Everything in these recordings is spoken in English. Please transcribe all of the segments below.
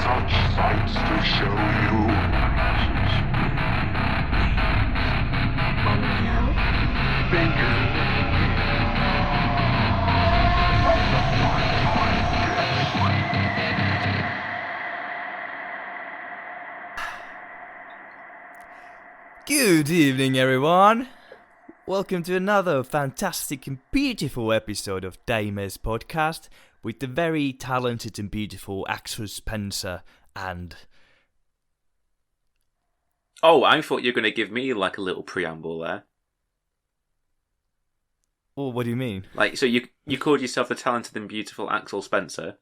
such sights to show you. Good evening, everyone. Welcome to another fantastic and beautiful episode of Daymares podcast with the very talented and beautiful actress Spencer and... Oh, I thought you were going to give me like a little preamble there. Oh, what do you mean? Like, so you called yourself the talented and beautiful Axel Spencer?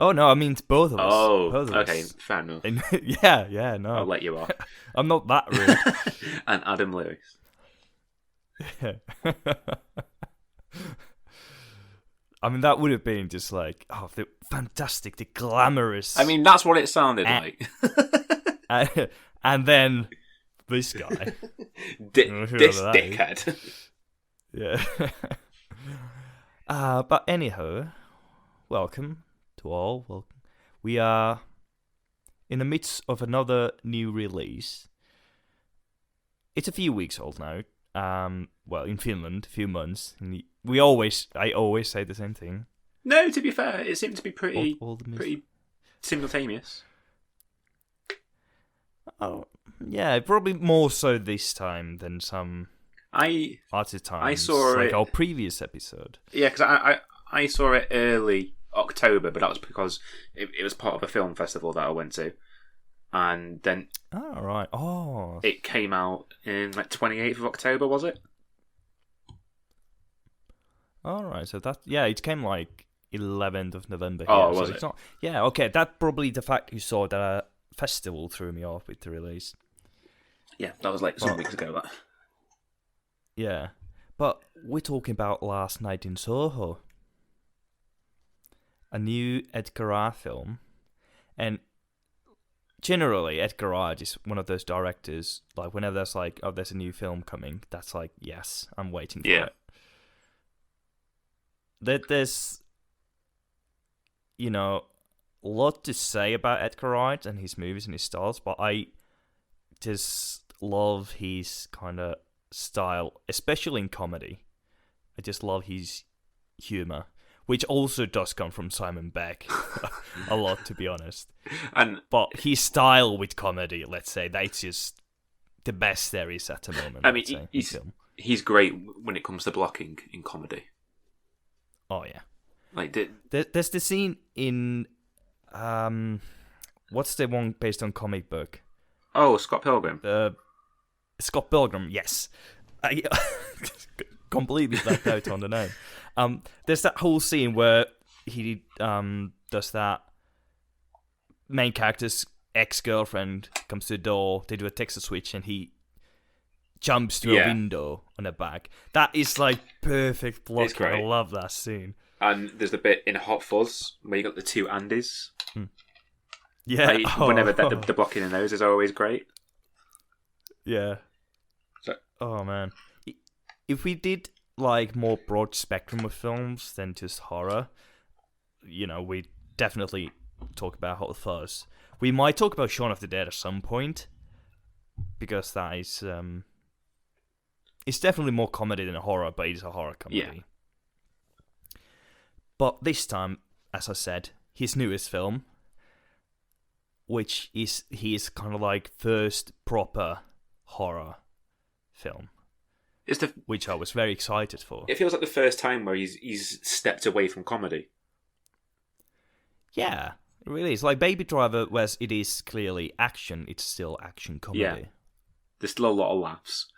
Oh, no, I mean it's both of us. Oh, both of okay, us. fair enough. Yeah, no. I'll let you off. I'm not that rude. And Adam Lewis. I mean, that would have been just like, oh, the fantastic, the glamorous. I mean, that's what it sounded like. And then this guy. This dickhead. Yeah. But anyhow, welcome to all. Welcome. We are in the midst of another new release. It's a few weeks old now. Well, in Finland, a few months. I always say the same thing. No, to be fair, it seemed to be pretty simultaneous. Oh, yeah, probably more so this time than some other times. I saw like it, our previous episode. Yeah, because I saw it early October, but that was because it was part of a film festival that I went to. And then it came out in like 28th of October, was it? Alright, so it came like 11th of November. Oh, here, was so it? It's not, yeah, okay, that probably the fact you saw that festival threw me off with the release. Yeah, that was like some weeks ago. That. Yeah, but we're talking about Last Night in Soho, a new Edgar Wright film, and generally Edgar Wright is one of those directors. Like whenever there's like, oh, there's a new film coming, that's like, yes, I'm waiting for it. There's, a lot to say about Edgar Wright and his movies and his styles, but I just love his kind of style, especially in comedy. I just love his humor, which also does come from Simon Beck a lot, to be honest. But his style with comedy, let's say, that's just the best there is at the moment. I mean, he's great when it comes to blocking in comedy. Oh yeah, like there's the scene in what's the one based on comic book? Oh, Scott Pilgrim. Scott Pilgrim, yes. I completely blacked out on the name. There's that whole scene where he does that. Main character's ex-girlfriend comes to the door. They do a text switch, and he jumps through a window on her back. That is like perfect blocking. I love that scene. And there's the bit in Hot Fuzz where you got the two Andys. Yeah. Like, whenever the blocking in those is always great. Yeah. So, oh man, if we did like more broad spectrum of films than just horror, we definitely talk about Hot Fuzz. We might talk about Shaun of the Dead at some point because that is it's definitely more comedy than a horror, but it's a horror comedy. Yeah. But this time, as I said, his newest film, which is his kind of like first proper horror film, which I was very excited for. It feels like the first time where he's stepped away from comedy. Yeah, it really is. Like Baby Driver, whereas it is clearly action, it's still action comedy. Yeah. There's still a lot of laughs.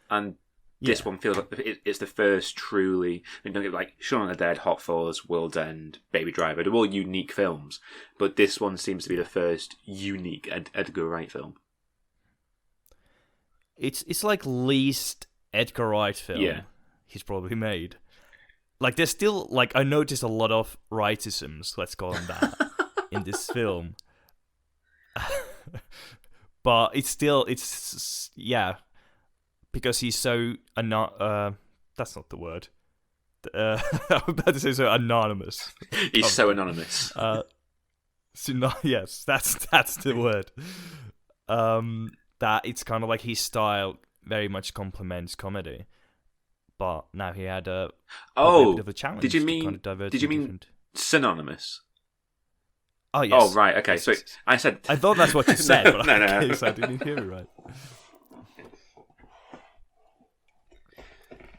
And this one feels like it's the first truly... I mean, don't get like Shaun of the Dead, Hot Fuzz, World's End, Baby Driver. They're all unique films. But this one seems to be the first unique Edgar Wright film. It's like least Edgar Wright film he's probably made. Like there's still like I noticed a lot of Wrightisms, let's call them that, in this film. But it's because he's so that's not the word. I'm about to say so anonymous. He's so anonymous. Yes, that's the word. That it's kind of like his style very much complements comedy, but now he had probably a bit of a challenge. Did you to mean? kind of divert Did you into mean different... synonymous? Oh yes. Oh right, okay. Yes, So yes. I said. I thought that's what you said, but no. I guess I didn't hear it right.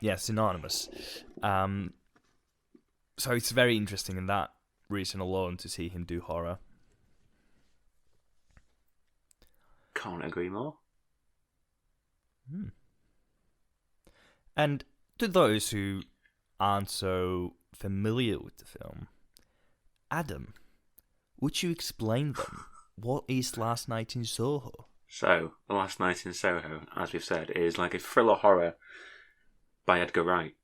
Yeah, synonymous. So it's very interesting in that reason alone to see him do horror. Can't agree more. And to those who aren't so familiar with the film, Adam, would you explain them? What is Last Night in Soho? So, The Last Night in Soho, as we've said, is like a thriller horror by Edgar Wright,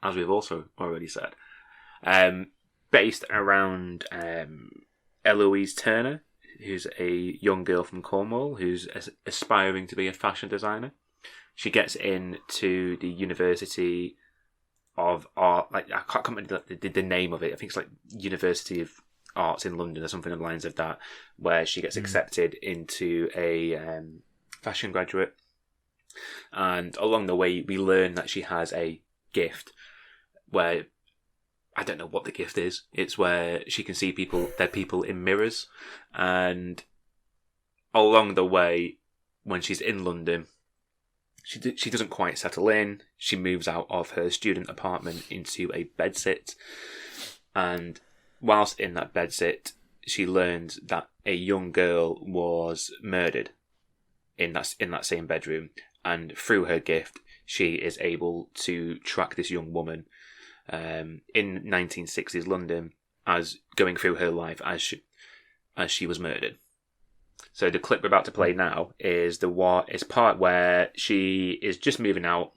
as we've also already said. Based around Eloise Turner, who's a young girl from Cornwall who's aspiring to be a fashion designer. She gets into the University of Art, like I can't remember the name of it. I think it's like University of Arts in London or something along the lines of that, where she gets accepted into a fashion graduate. And along the way, we learn that she has a gift where I don't know what the gift is. It's where she can see dead people in mirrors. And along the way, when she's in London, she doesn't quite settle in. She moves out of her student apartment into a bedsit. And whilst in that bedsit, she learns that a young girl was murdered in that same bedroom. And through her gift, she is able to track this young woman in 1960s London as going through her life as she was murdered. So the clip we're about to play now is part where she is just moving out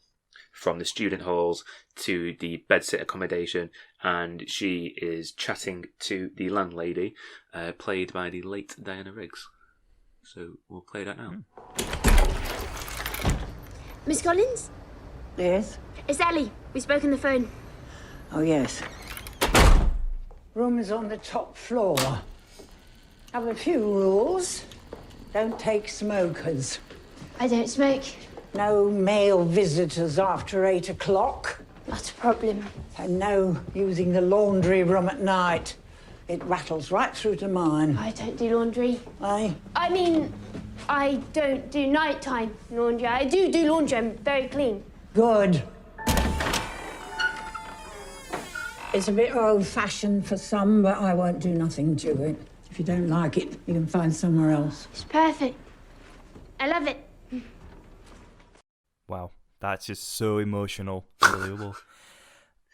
from the student halls to the bedsit accommodation, and she is chatting to the landlady, played by the late Diana Riggs. So we'll play that now. Miss Collins? Yes? It's Ellie. We spoke on the phone. Oh, yes. Room is on the top floor. Have a few rules. Don't take smokers. I don't smoke. No male visitors after 8 o'clock. Not a problem. And no using the laundry room at night. It rattles right through to mine. I don't do laundry. Eh? I mean, I don't do nighttime laundry. I do laundry. I'm very clean. Good. It's a bit old-fashioned for some, but I won't do nothing to it. If you don't like it, you can find somewhere else. It's perfect. I love it. Wow, that's just so emotional. Unbelievable.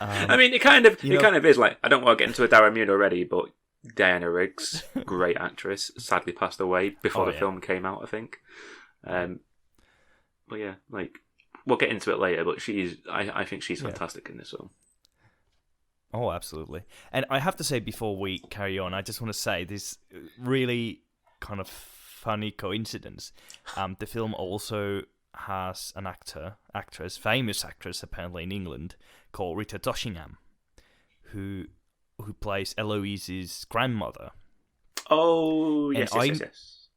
I mean, it kind of is like, I don't want to get into a Darren Moon already, but Diana Riggs, great actress, sadly passed away before the film came out, I think. But yeah, like, we'll get into it later, but I think she's fantastic in this film. Oh, absolutely. And I have to say, before we carry on, I just want to say this really kind of funny coincidence. The film also has an famous actress apparently in England, called Rita Doshingham, who plays Eloise's grandmother. Oh, yes.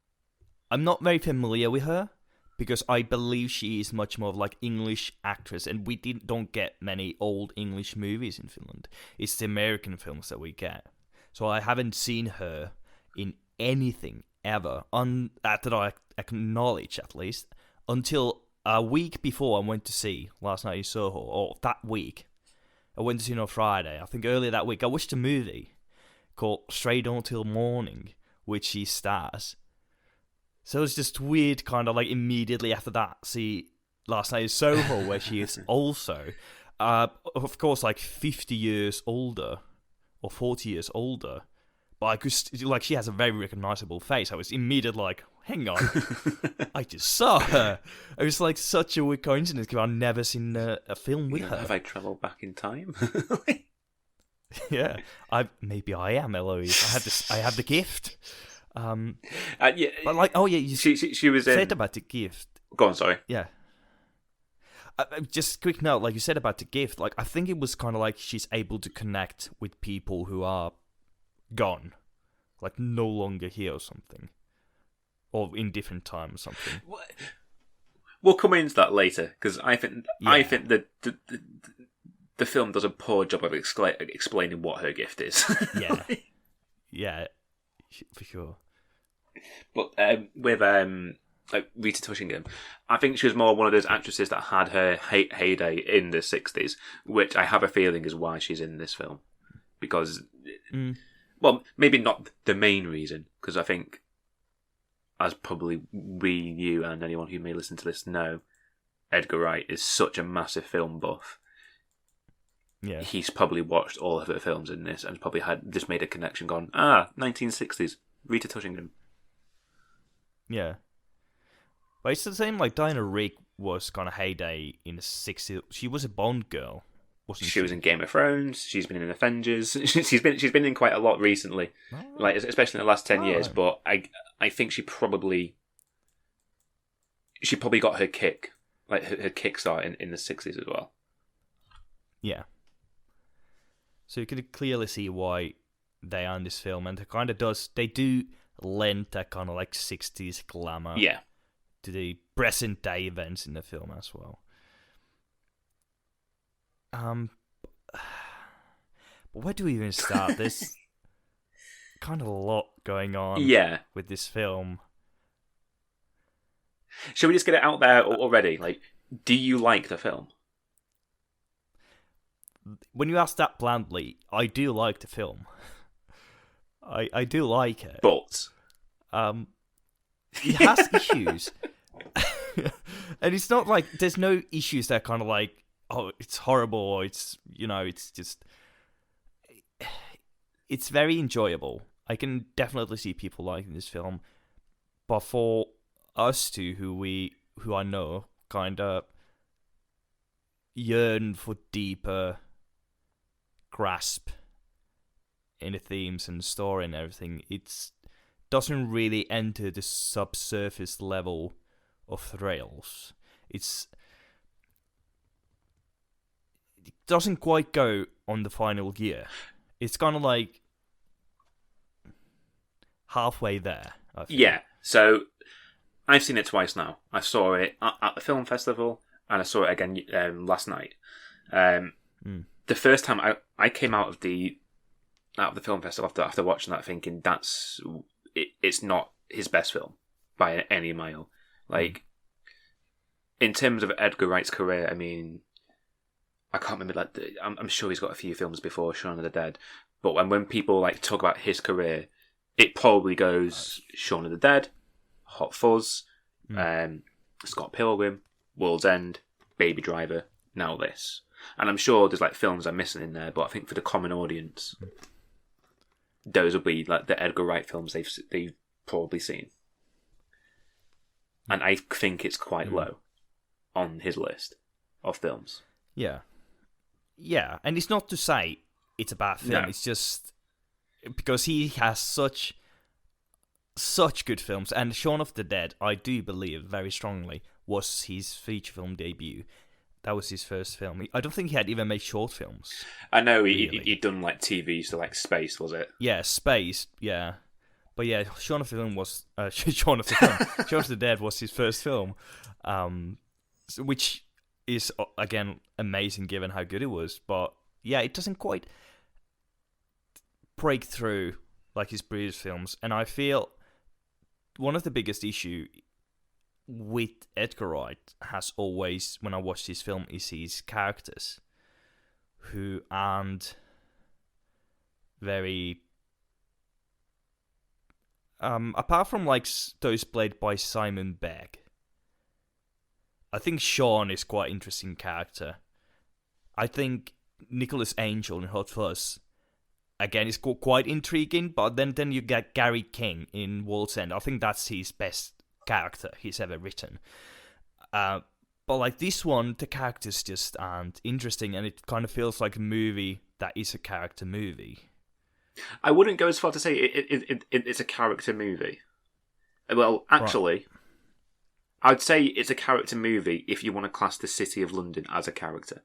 I'm not very familiar with her, because I believe she is much more of like English actress, and we don't get many old English movies in Finland. It's the American films that we get. So I haven't seen her in anything ever, that I acknowledge at least, until a week before I went to see Last Night in Soho, or that week. I went to see it on Friday. I think earlier that week I watched a movie called Straight On Till Morning, which she stars. So it's just weird, kind of like immediately after that, see Last Night in Soho, where she is also, of course, like 50 years older, or 40 years older. But I could, like, she has a very recognizable face. I was immediately like, hang on, I just saw her. It was like such a weird coincidence, because I've never seen a film with her. Have I travelled back in time? Yeah, maybe I am Eloise. I have the gift. Yeah, but like, oh yeah, she was said about the gift. Go on, sorry. Yeah. Just quick note, like you said about the gift, like I think it was kind of like she's able to connect with people who are gone, like no longer here or something, or in different time or something. We'll come into that later because I think that the film does a poor job of explaining what her gift is. Yeah, yeah, for sure. But with like Rita Tushingham, I think she was more one of those actresses that had her heyday in the 60s, which I have a feeling is why she's in this film. Because, well, maybe not the main reason, because I think, as probably you and anyone who may listen to this know, Edgar Wright is such a massive film buff. Yeah. He's probably watched all of her films in this and probably had just made a connection, gone, 1960s, Rita Tushingham. Yeah. But it's the same like Diana Rigg was kind of heyday in the 60s. She was a Bond girl, wasn't she? She was in Game of Thrones. She's been in Avengers. she's been in quite a lot recently, like especially in the last 10 years. But I think she probably got her kick, like her kickstart in the 60s as well. Yeah. So you could clearly see why they are in this film, and they do lend that kind of like 60s glamour. Yeah. To the present day events in the film as well. But where do we even start? There's kind of a lot going on with this film. Shall we just get it out there already? Like, do you like the film? When you ask that bluntly, I do like the film. I do like it. But it has issues. And it's not like there's no issues that kind of like, oh, it's horrible, or it's, it's just, it's very enjoyable. I can definitely see people liking this film, but for us two, who I know kind of yearn for deeper grasp in the themes and the story and everything, it doesn't really enter the subsurface level of thrills. It doesn't quite go on the final gear. It's kind of like halfway there, I feel. Yeah, so I've seen it twice now. I saw it at the film festival, and I saw it again last night. The first time I came out of the film festival after watching that, thinking it's not his best film by any mile. Like, in terms of Edgar Wright's career, I mean, I can't remember. Like, I'm sure he's got a few films before Shaun of the Dead, but when people like talk about his career, it probably goes Shaun of the Dead, Hot Fuzz, Scott Pilgrim, World's End, Baby Driver, now this. And I'm sure there's like films I'm missing in there, but I think for the common audience, those will be like the Edgar Wright films they've probably seen. And I think it's quite low on his list of films. Yeah. Yeah, and it's not to say it's a bad film. No. It's just because he has such good films. And Shaun of the Dead, I do believe very strongly, was his feature film debut. That was his first film. I don't think he had even made short films. I know he'd done like TV, so like Space, was it? Yeah, Space. Yeah, but yeah, Shaun of the Dead was Shaun of the Dead was his first film, which is again amazing given how good it was. But yeah, it doesn't quite break through like his previous films, and I feel one of the biggest issue with Edgar Wright has always, when I watch this film, is his characters, who aren't very apart from like those played by Simon Pegg. I think Sean is quite interesting character. I think Nicholas Angel in Hot Fuzz again is quite intriguing, but then you get Gary King in World's End. I think that's his best character he's ever written. But like this one, the characters just aren't interesting, and it kind of feels like a movie that is a character movie. I wouldn't go as far to say it's a character movie. Well, actually, right. I'd say it's a character movie if you want to class the City of London as a character.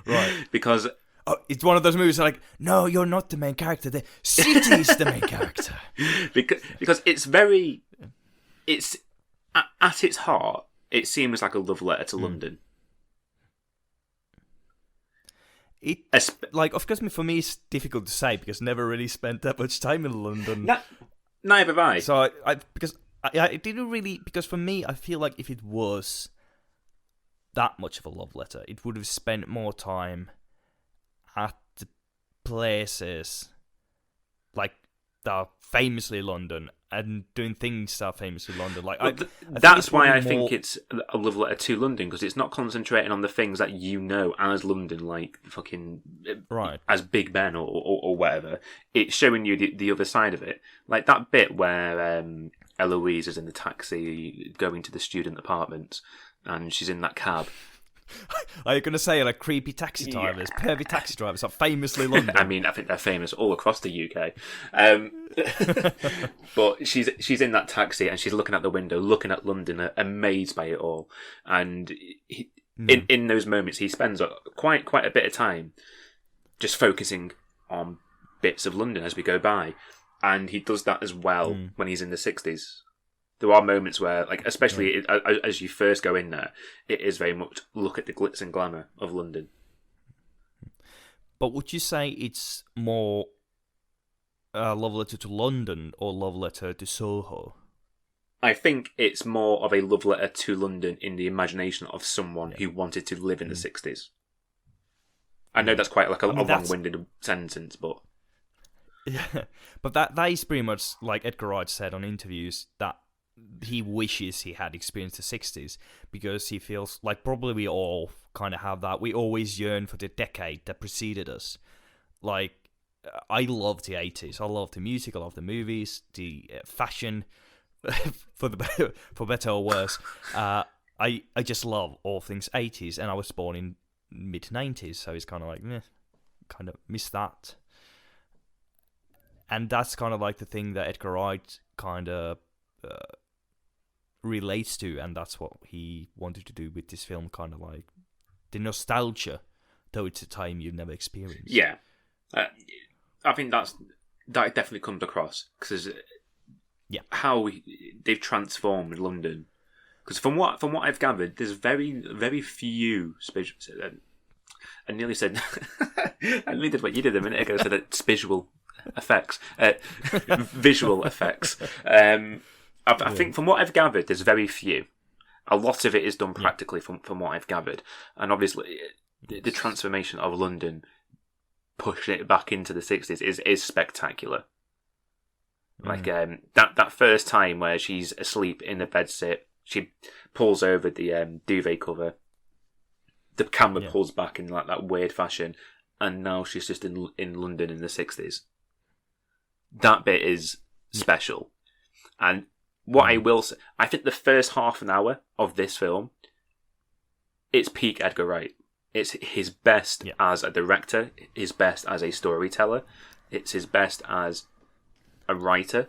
Right. Because Oh, it's one of those movies like, no, you're not the main character. The city's the main character. because it's at its heart, it seems like a love letter to London. Of course, for me, it's difficult to say because I never really spent that much time in London. Neither have I. So I didn't really, because for me, I feel like if it was that much of a love letter, it would have spent more time at the places like that are famously London and doing things that are famously London. Like that's why I think it's a love letter to London, because it's not concentrating on the things that you know as London, like fucking as Big Ben or whatever. It's showing you the other side of it, like that bit where Eloise is in the taxi going to the student apartments, and she's in that cab. Are you going to say like creepy taxi drivers, pervy taxi drivers are famously London? I mean, I think they're famous all across the UK. But she's in that taxi and she's looking out the window, looking at London, amazed by it all. And in those moments, he spends quite a bit of time just focusing on bits of London as we go by. And he does that as well when he's in the 60s. There are moments where, like, especially as you first go in there, it is very much look at the glitz and glamour of London. But would you say it's more love letter to London or love letter to Soho? I think it's more of a love letter to London in the imagination of someone who wanted to live in the 60s. I know that's quite like a long-winded sentence, but... Yeah, but that is pretty much like Edgar Wright said on interviews, that he wishes he had experienced the 60s because he feels like probably we all kind of have that. We always yearn for the decade that preceded us. Like, I love the 80s. I love the music. I love the movies, the fashion, for better or worse. I just love all things 80s, and I was born in mid 90s, so it's kind of like, kind of miss that. And that's kind of like the thing that Edgar Wright kind of relates to, and that's what he wanted to do with this film, kind of like the nostalgia, though it's a time you've never experienced. Yeah. I think that definitely comes across, because how they've transformed London. Because from what I've gathered, there's very few I nearly said I nearly did what you did a minute ago. I said visual effects. I think from what I've gathered, there's very few. A lot of it is done practically from what I've gathered, and obviously the transformation of London, pushing it back into the 60s, is spectacular. Like that first time where she's asleep in the bedsit, she pulls over the duvet cover, the camera pulls back in like that weird fashion, and now she's just in London in the 60s. That bit is special. And what I will say, I think the first half an hour of this film, it's peak Edgar Wright. It's his best as a director, his best as a storyteller, it's his best as a writer.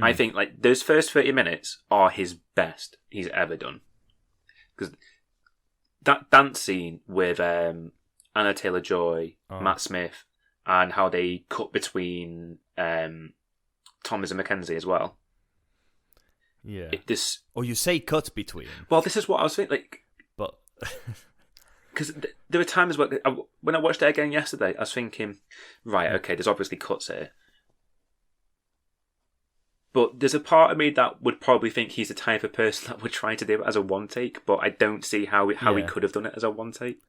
I think like those first 30 minutes are his best he's ever done. Because that dance scene with Anna Taylor-Joy, Matt Smith, and how they cut between Thomas and Mackenzie as well. Yeah. You say cut between. Well, this is what I was thinking. Like, but because there were times where when I watched it again yesterday, I was thinking, right, okay, there's obviously cuts here. But there's a part of me that would probably think he's the type of person that would try to do it as a one take, but I don't see how he could have done it as a one take.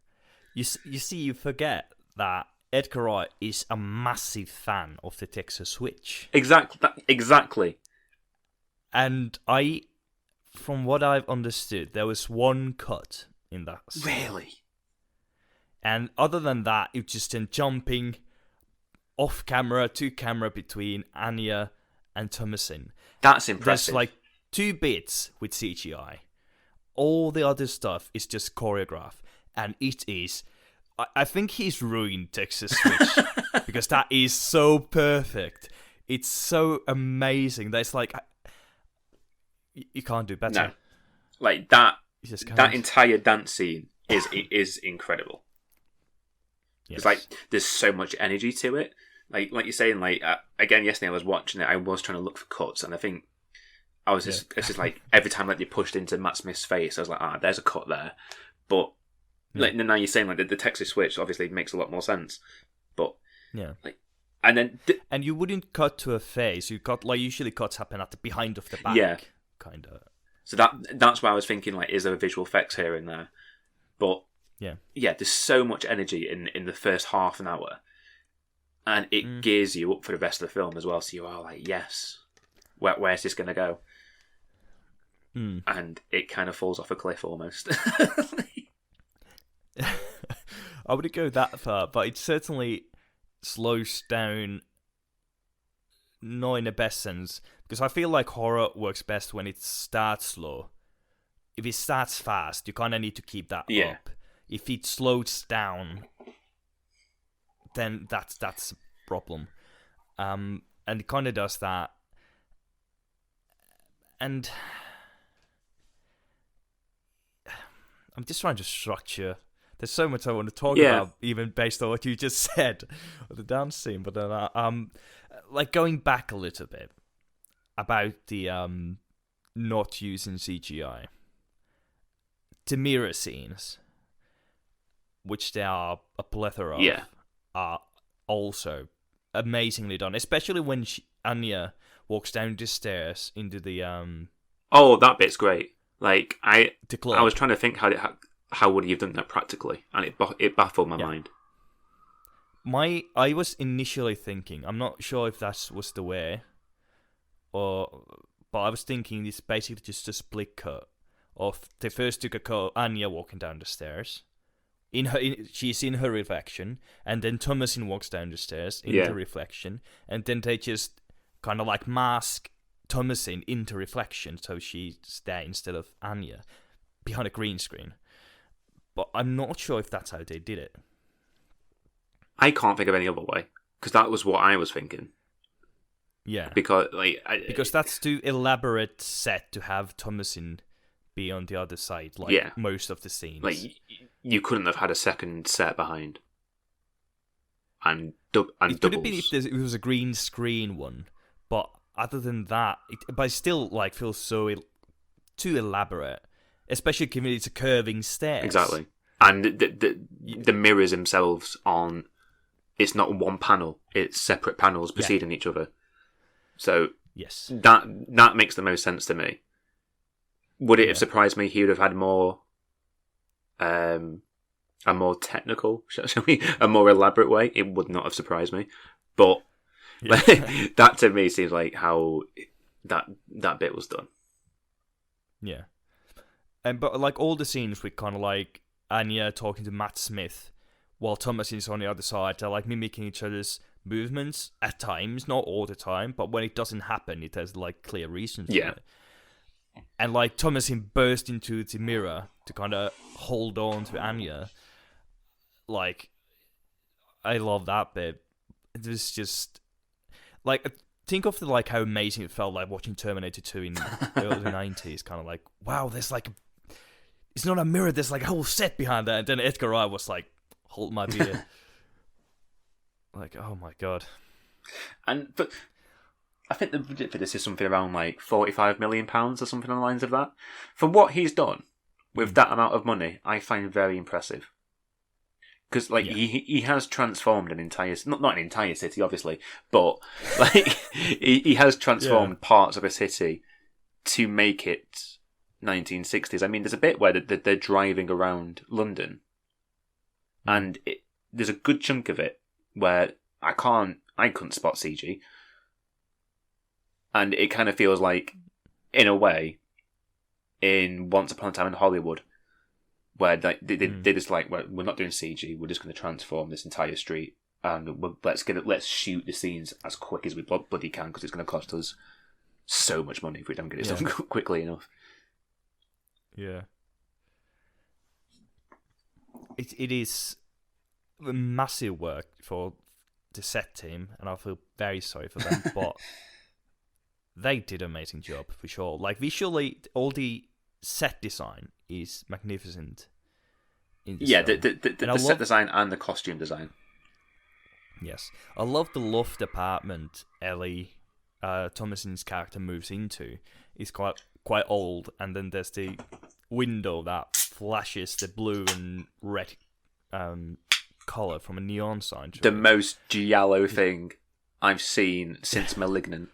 You see, you forget that Edgar Wright is a massive fan of the Texas Switch. Exactly. And from what I've understood, there was one cut in that scene. Really? And other than that, it's just in jumping off camera to camera between Anya and Thomasin. That's impressive. There's like 2 bits with CGI. All the other stuff is just choreographed. And it is... I think he's ruined Texas Switch because that is so perfect. It's so amazing. That's like... You can't do better. No. Like that entire dance scene is incredible. It's like there's so much energy to it. Like you're saying, like again yesterday I was watching it. I was trying to look for cuts, and I think I was just it's just like every time like they pushed into Matt Smith's face, I was like, there's a cut there. But like now you're saying like the Texas switch obviously makes a lot more sense. But like and then and you wouldn't cut to a face. You cut like usually cuts happen at the behind of the back. Yeah, kind of. So that's why I was thinking like, is there visual effects here and there? But there's so much energy in the first half an hour, and it gears you up for the rest of the film as well. So you are like, yes, where's this going to go? And it kind of falls off a cliff almost. I wouldn't go that far, but it certainly slows down, not in the best sense, because I feel like horror works best when it starts slow. If it starts fast, you kind of need to keep that up. If it slows down, then that's a problem. And it kind of does that. And I'm just trying to structure. There's so much I want to talk about, even based on what you just said, with the dance scene. But then, like going back a little bit about the not using CGI, the mirror scenes, which there are a plethora of, are also amazingly done. Especially when Anya walks down the stairs into the Oh, that bit's great. Like I was trying to think how would you have done that practically, and it baffled my mind. I was initially thinking, I'm not sure if that was the way, but I was thinking it's basically just a split cut of they first took a cut Anya walking down the stairs, she's in her reflection, and then Thomasin walks down the stairs in the reflection, and then they just kind of like mask Thomasin into reflection, so she's there instead of Anya behind a green screen. But I'm not sure if that's how they did it. I can't think of any other way, because that was what I was thinking. Yeah, because that's too elaborate set to have Thomasin be on the other side, like most of the scenes. Like you couldn't have had a second set behind, and doubles. Could have been if it was a green screen one, but other than that, but it still like feels so too elaborate. Especially given it's a curving stairs. Exactly. And the mirrors themselves aren't... It's not one panel. It's separate panels preceding each other. So that makes the most sense to me. Would it have surprised me he would have had more... a more technical, shall we? A more elaborate way? It would not have surprised me. But that to me seems like how that bit was done. Yeah. But like all the scenes with kind of like Anya talking to Matt Smith while Thomas is on the other side, they're like mimicking each other's movements at times, not all the time, but when it doesn't happen, it has like clear reasons for it. And like Thomasin burst into the mirror to kind of hold on to Anya. Like, I love that bit. It was just like, think of like how amazing it felt like watching Terminator 2 in the early 90s. Kind of like, wow, there's like, it's not a mirror, there's like a whole set behind that. And then Edgar Wright was like, hold my beer. Like, oh my god. But I think the budget for this is something around like £45 million or something on the lines of that. For what he's done with that amount of money, I find very impressive. Because like he has transformed an entire, not an entire city obviously, but like he has transformed parts of a city to make it 1960s. I mean, there's a bit where they're driving around London, and there's a good chunk of it where I couldn't spot CG, and it kind of feels like, in a way, in Once Upon a Time in Hollywood, where they just like, well, we're not doing CG, we're just going to transform this entire street, and let's shoot the scenes as quick as we bloody can, because it's going to cost us so much money if we don't get it done quickly enough. Yeah. It is massive work for the set team, and I feel very sorry for them, but they did an amazing job for sure. Like visually, all the set design is magnificent. The set design and the costume design. Yes, I love the loft apartment Ellie Thomason's character moves into. It's quite old, and then there's the window that flashes the blue and red color from a neon sign. The most giallo thing I've seen since *Malignant*.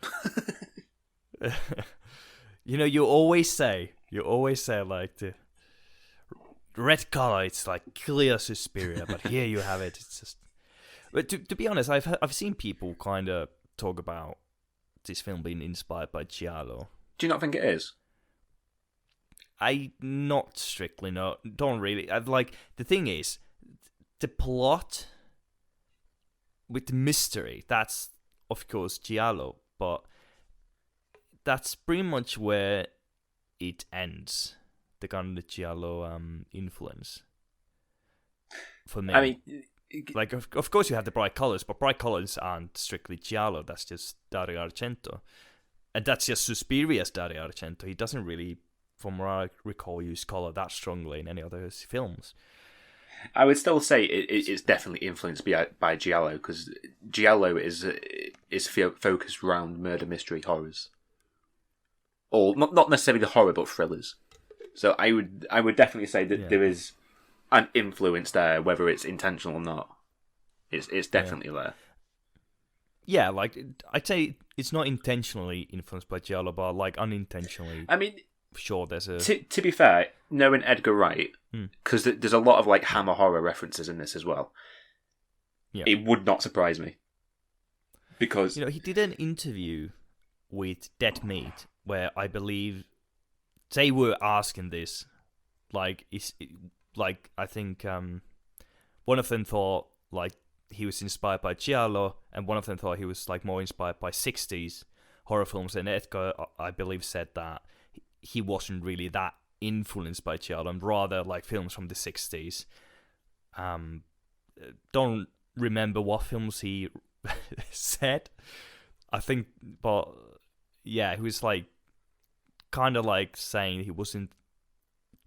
You always say like the red color. It's like clear Suspiria, but here you have it. It's just. But to be honest, I've seen people kind of talk about this film being inspired by giallo. Do you not think it is? I not strictly no, don't really. The thing is, the plot with the mystery. That's of course giallo, but that's pretty much where it ends. The kind of giallo influence for me. I mean, like of course you have the bright colors, but bright colors aren't strictly giallo. That's just Dario Argento, and that's just Suspiria's Dario Argento. He doesn't really, from what I recall, use color that strongly in any other films. I would still say it's definitely influenced by giallo, because giallo is focused around murder mystery horrors, or not necessarily the horror, but thrillers. So I would definitely say that there is an influence there, whether it's intentional or not. It's definitely there. Yeah, like I'd say it's not intentionally influenced by giallo, but like unintentionally. I mean, sure, there's a. To be fair, knowing Edgar Wright, because there's a lot of like Hammer horror references in this as well. Yeah, it would not surprise me, because he did an interview with Dead Meat where I believe they were asking this, like I think one of them thought like he was inspired by giallo, and one of them thought he was like more inspired by 60s horror films, and Edgar, I believe, said that he wasn't really that influenced by giallo, and rather like films from the 60s. Don't remember what films he said, I think, but yeah, he was like kind of like saying he wasn't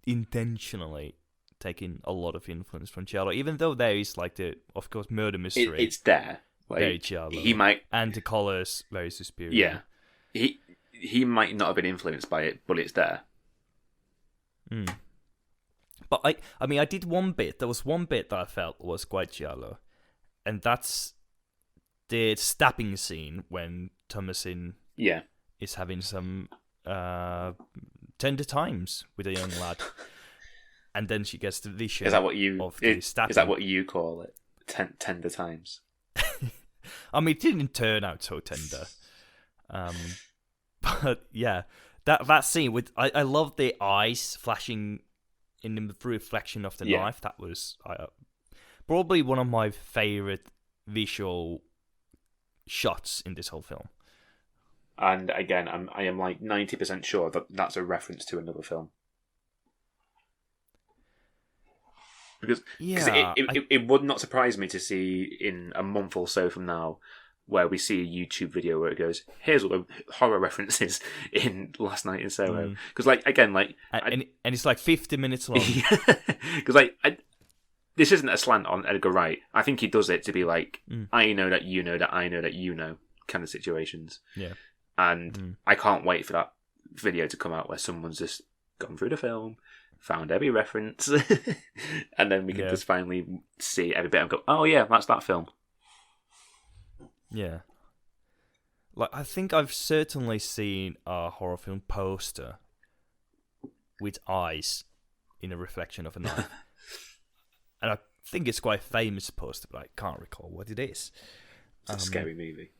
intentionally taking a lot of influence from giallo, even though there is like the, of course, murder mystery. It's there. Like, very giallo. He might, and the colors very Suspiria. Yeah, he might not have been influenced by it, but it's there. But I mean, I did one bit. There was one bit that I felt was quite giallo, and that's the stabbing scene when Thomasin is having some tender times with a young lad. And then she gets the vision of the stabbing. Is that what you call it? Tender times? I mean, it didn't turn out so tender. But yeah, that scene with I love the eyes flashing in the reflection of the knife. That was probably one of my favorite visual shots in this whole film. And again, I am like 90% sure that that's a reference to another film. Because it would not surprise me to see in a month or so from now where we see a YouTube video where it goes, here's all the horror references in Last Night in Soho. Because and it's like 50 minutes long. Because this isn't a slant on Edgar Wright. I think he does it to be like, I know that you know that I know that you know kind of situations. Yeah. And I can't wait for that video to come out where someone's just gone through the film, found every reference, and then we can just finally see every bit and go, oh yeah, that's that film. Yeah. Like, I think I've certainly seen a horror film poster with eyes in a reflection of a knife. And I think it's quite a famous poster, but I can't recall what it is. It's a scary movie.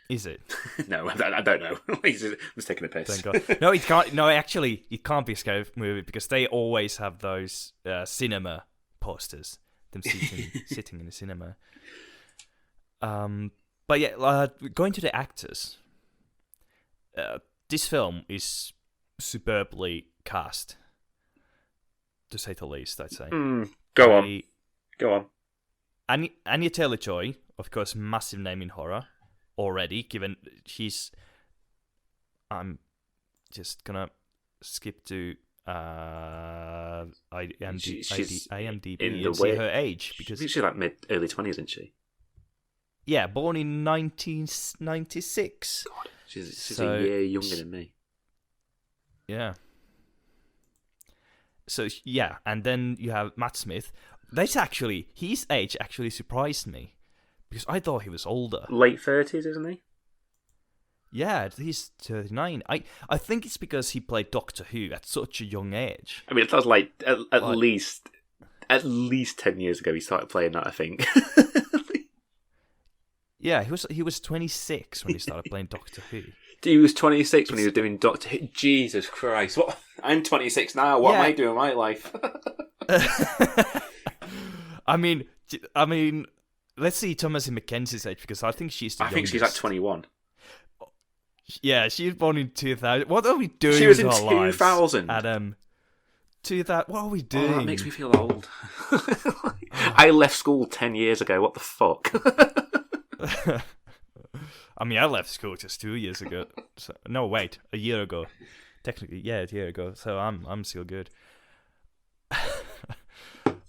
Is it? No, I don't know. I'm just taking a piss. Thank God. No, it can't. No, actually, it can't be a scary movie because they always have those cinema posters. Them sitting in the cinema. But yeah, going to the actors. This film is superbly cast, to say the least. I'd say. Go on. Anya Taylor-Joy, of course, massive name in horror already. Given I'm just gonna skip to IMDb in the and see her age, I because think she's like early 20s, isn't she? yeah, born in 1996. God, she's So a year younger than me. Yeah. So yeah, and then you have Matt Smith. His age actually surprised me because I thought he was older. Late 30s, isn't he? Yeah, he's 39. I think it's because he played Doctor Who at such a young age. I mean, it was like at least 10 years ago he started playing that, I think. Yeah, he was 26 when he started playing Doctor Who. He was 26 when he was doing Doctor Who. Jesus Christ! What? I'm 26 now. What am I doing with my life? I mean, let's see Thomasin McKenzie's age, because I think she's the youngest. I think she's like 21. Yeah, she was born in 2000. What are we doing? She was in with our lives? 2000. At 2000. What are we doing? Oh, that makes me feel old. I left school 10 years ago. What the fuck? I mean, I left school just 2 years ago. So, no, wait, a year ago. Technically, yeah, a year ago. So I'm still good.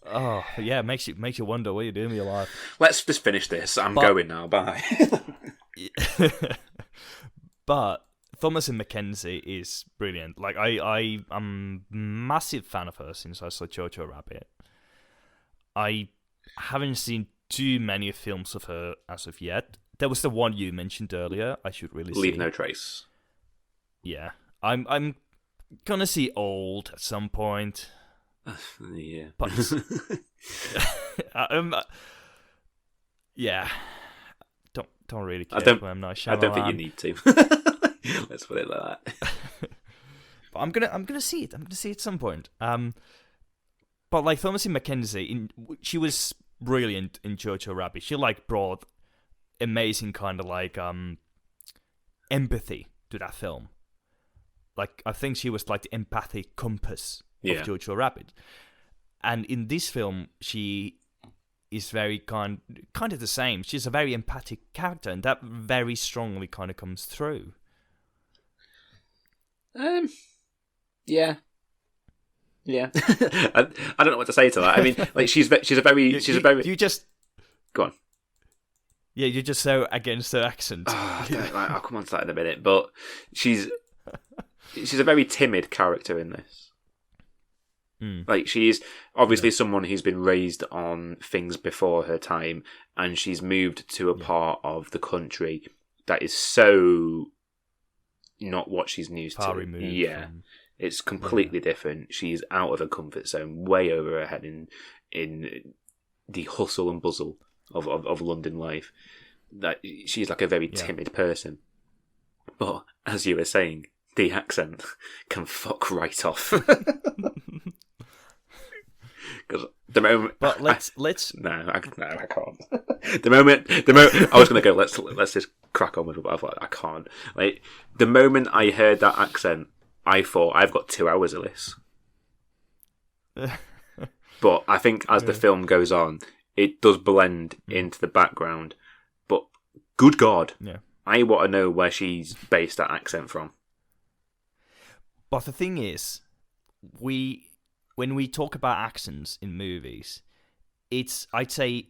Oh yeah, makes you wonder what you're doing with your life. Let's just finish this. I'm going now. Bye. But Thomasin McKenzie is brilliant. Like I'm a massive fan of her since I saw Jojo Rabbit. I haven't seen too many films of her as of yet. There was the one you mentioned earlier. I should really Leave see. No Trace. Yeah, I'm gonna see Old at some point. Yeah. But yeah, don't really care for M. Night Shyamalan. I don't think you need to. Let's put it like that. But I'm gonna see it. I'm gonna see it at some point. But like Thomasin McKenzie, she was brilliant in Jojo Rabbit. She like brought amazing kind of like empathy to that film. Like I think she was like the empathic compass of Jojo Rabbit. And in this film, she is very kind of the same. She's a very empathic character, and that very strongly kind of comes through. Yeah. I don't know what to say to that. I mean, like she's a very you just go on. Yeah, you're just so against her accent. I'll come on to that in a minute, but she's a very timid character in this. Like she's obviously someone who's been raised on things before her time, and she's moved to a part of the country that is so not what she's used to. It's completely different. She's out of her comfort zone, way over her head in the hustle and bustle of London life. That she's like a very timid person. But as you were saying, the accent can fuck right off. Because the moment, but let's no, I can't. The moment I was gonna go. Let's just crack on with it. But I thought I can't. Like the moment I heard that accent, I thought I've got 2 hours of this. But I think as the film goes on, it does blend into the background. But good God, I want to know where she's based that accent from. But the thing is, when we talk about accents in movies, it's, I'd say,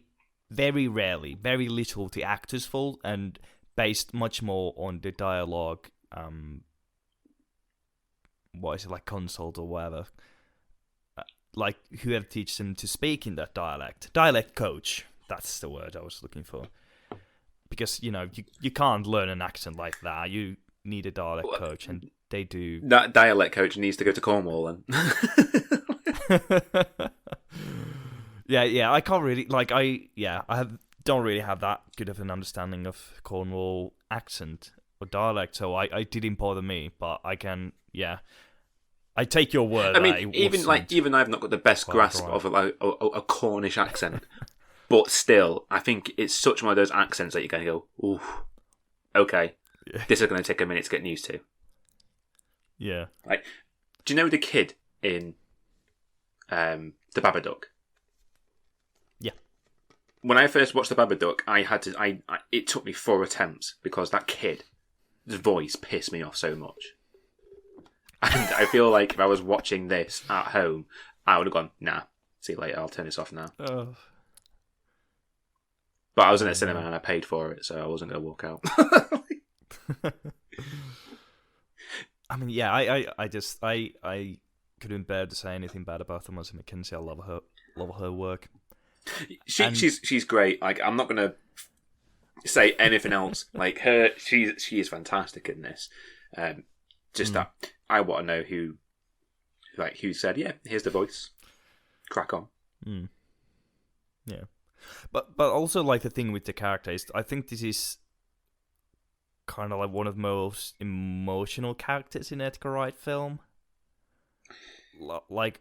very rarely, very little the actor's fault, and based much more on the dialogue, what is it, like consult or whatever, like whoever teaches them to speak in that dialect. Dialect coach, that's the word I was looking for. Because, you know, you can't learn an accent like that. You need a dialect coach, and they do. That dialect coach needs to go to Cornwall then. Yeah, I can't really don't really have that good of an understanding of Cornwall accent or dialect, so I didn't bother me, but I can, I take your word. I mean, even I've not got the best grasp of a Cornish accent, but still, I think it's such one of those accents that you're going to go, ooh, okay, this is going to take a minute to get used to. Yeah. Like, do you know the kid in The Babadook? Yeah. When I first watched The Babadook, it took me 4 attempts because that kid's voice pissed me off so much. And I feel like if I was watching this at home, I would have gone, nah, see you later, I'll turn this off now. Oh. But I was in a cinema and I paid for it, so I wasn't going to walk out. I mean, yeah, I couldn't bear to say anything bad about Thomas McKenzie. I love her work. She's great. Like, I'm not going to say anything else. Like, she is fantastic in this. That I want to know who said, yeah, here's the voice. Crack on. Yeah. But also, like, the thing with the character is, I think this is kind of like one of the most emotional characters in Edgar Wright film. Like,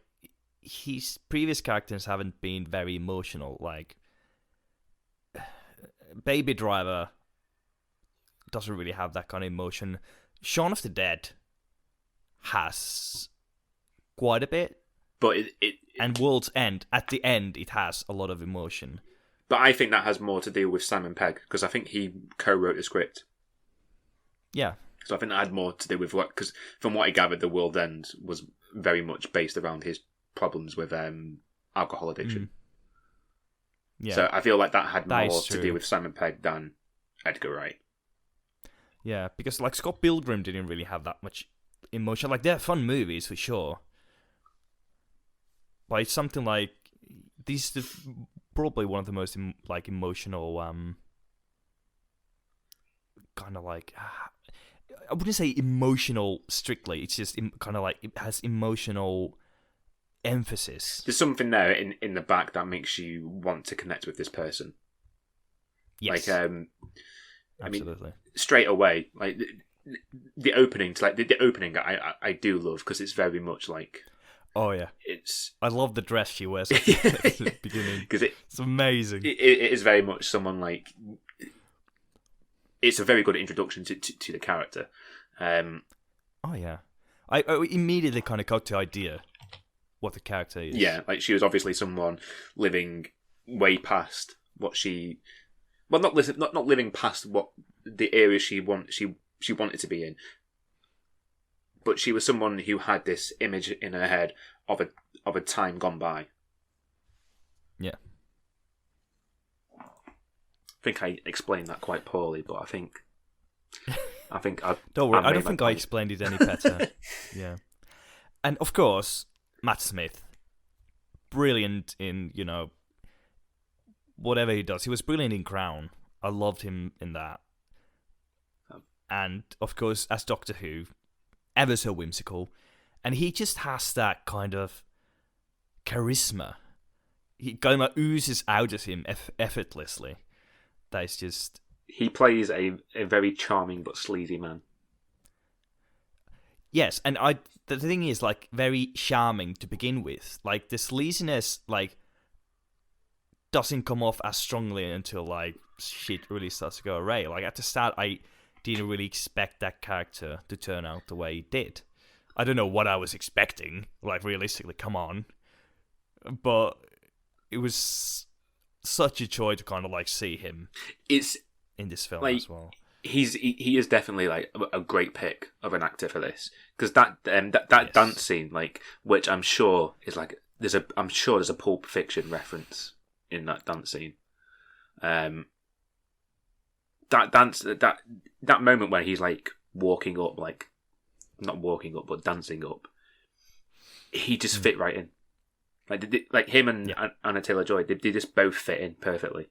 his previous characters haven't been very emotional. Like, Baby Driver doesn't really have that kind of emotion. Shaun of the Dead has quite a bit. But and World's End, at the end, it has a lot of emotion. But I think that has more to do with Simon Pegg, because I think he co-wrote the script. Yeah. So I think that had more to do with what, because from what I gathered, The World's End was very much based around his problems with alcohol addiction. Yeah. So I feel like that had That more is to true. do with Simon Pegg than Edgar Wright. Yeah, because like Scott Pilgrim didn't really have that much emotion. Like, they're fun movies for sure. But it's something like, this is probably one of the most emotional kind of like, I wouldn't say emotional strictly. It's just kind of like, it has emotional emphasis. There's something there in the back that makes you want to connect with this person. Yes. Like, Absolutely. I mean, straight away, like the opening, the opening, I do love, because it's very much like. Oh yeah, I love the dress she wears at the beginning, because it's amazing. It is very much someone like. It's a very good introduction to the character. Oh yeah, I immediately kind of got the idea what the character is. Yeah, like, she was obviously someone living way past what she. Well, not living past what the area she wanted to be in. But she was someone who had this image in her head of a time gone by. Yeah. I think I explained that quite poorly, but I think I Don't worry, I don't made my think I point. explained it any better. Yeah. And of course, Matt Smith, brilliant in, whatever he does. He was brilliant in Crown. I loved him in that. And of course, as Doctor Who, ever so whimsical, and he just has that kind of charisma. He kind of oozes out of him effortlessly. That is just. He plays a very charming but sleazy man. Yes, and the thing is, like, very charming to begin with. Like, the sleaziness, like, doesn't come off as strongly until, like, shit really starts to go awry. Like, at the start, I didn't really expect that character to turn out the way it did. I don't know what I was expecting, like, realistically, come on. But it was such a joy to kind of, like, see him in this film, like, as well. He is definitely, like, a great pick of an actor for this, because that Yes. dance scene, like, which I'm sure is like there's a Pulp Fiction reference in that dance scene. That moment where he's like walking up, like not walking up but dancing up, he just fit right in. Like him and Anna Taylor-Joy, they just both fit in perfectly.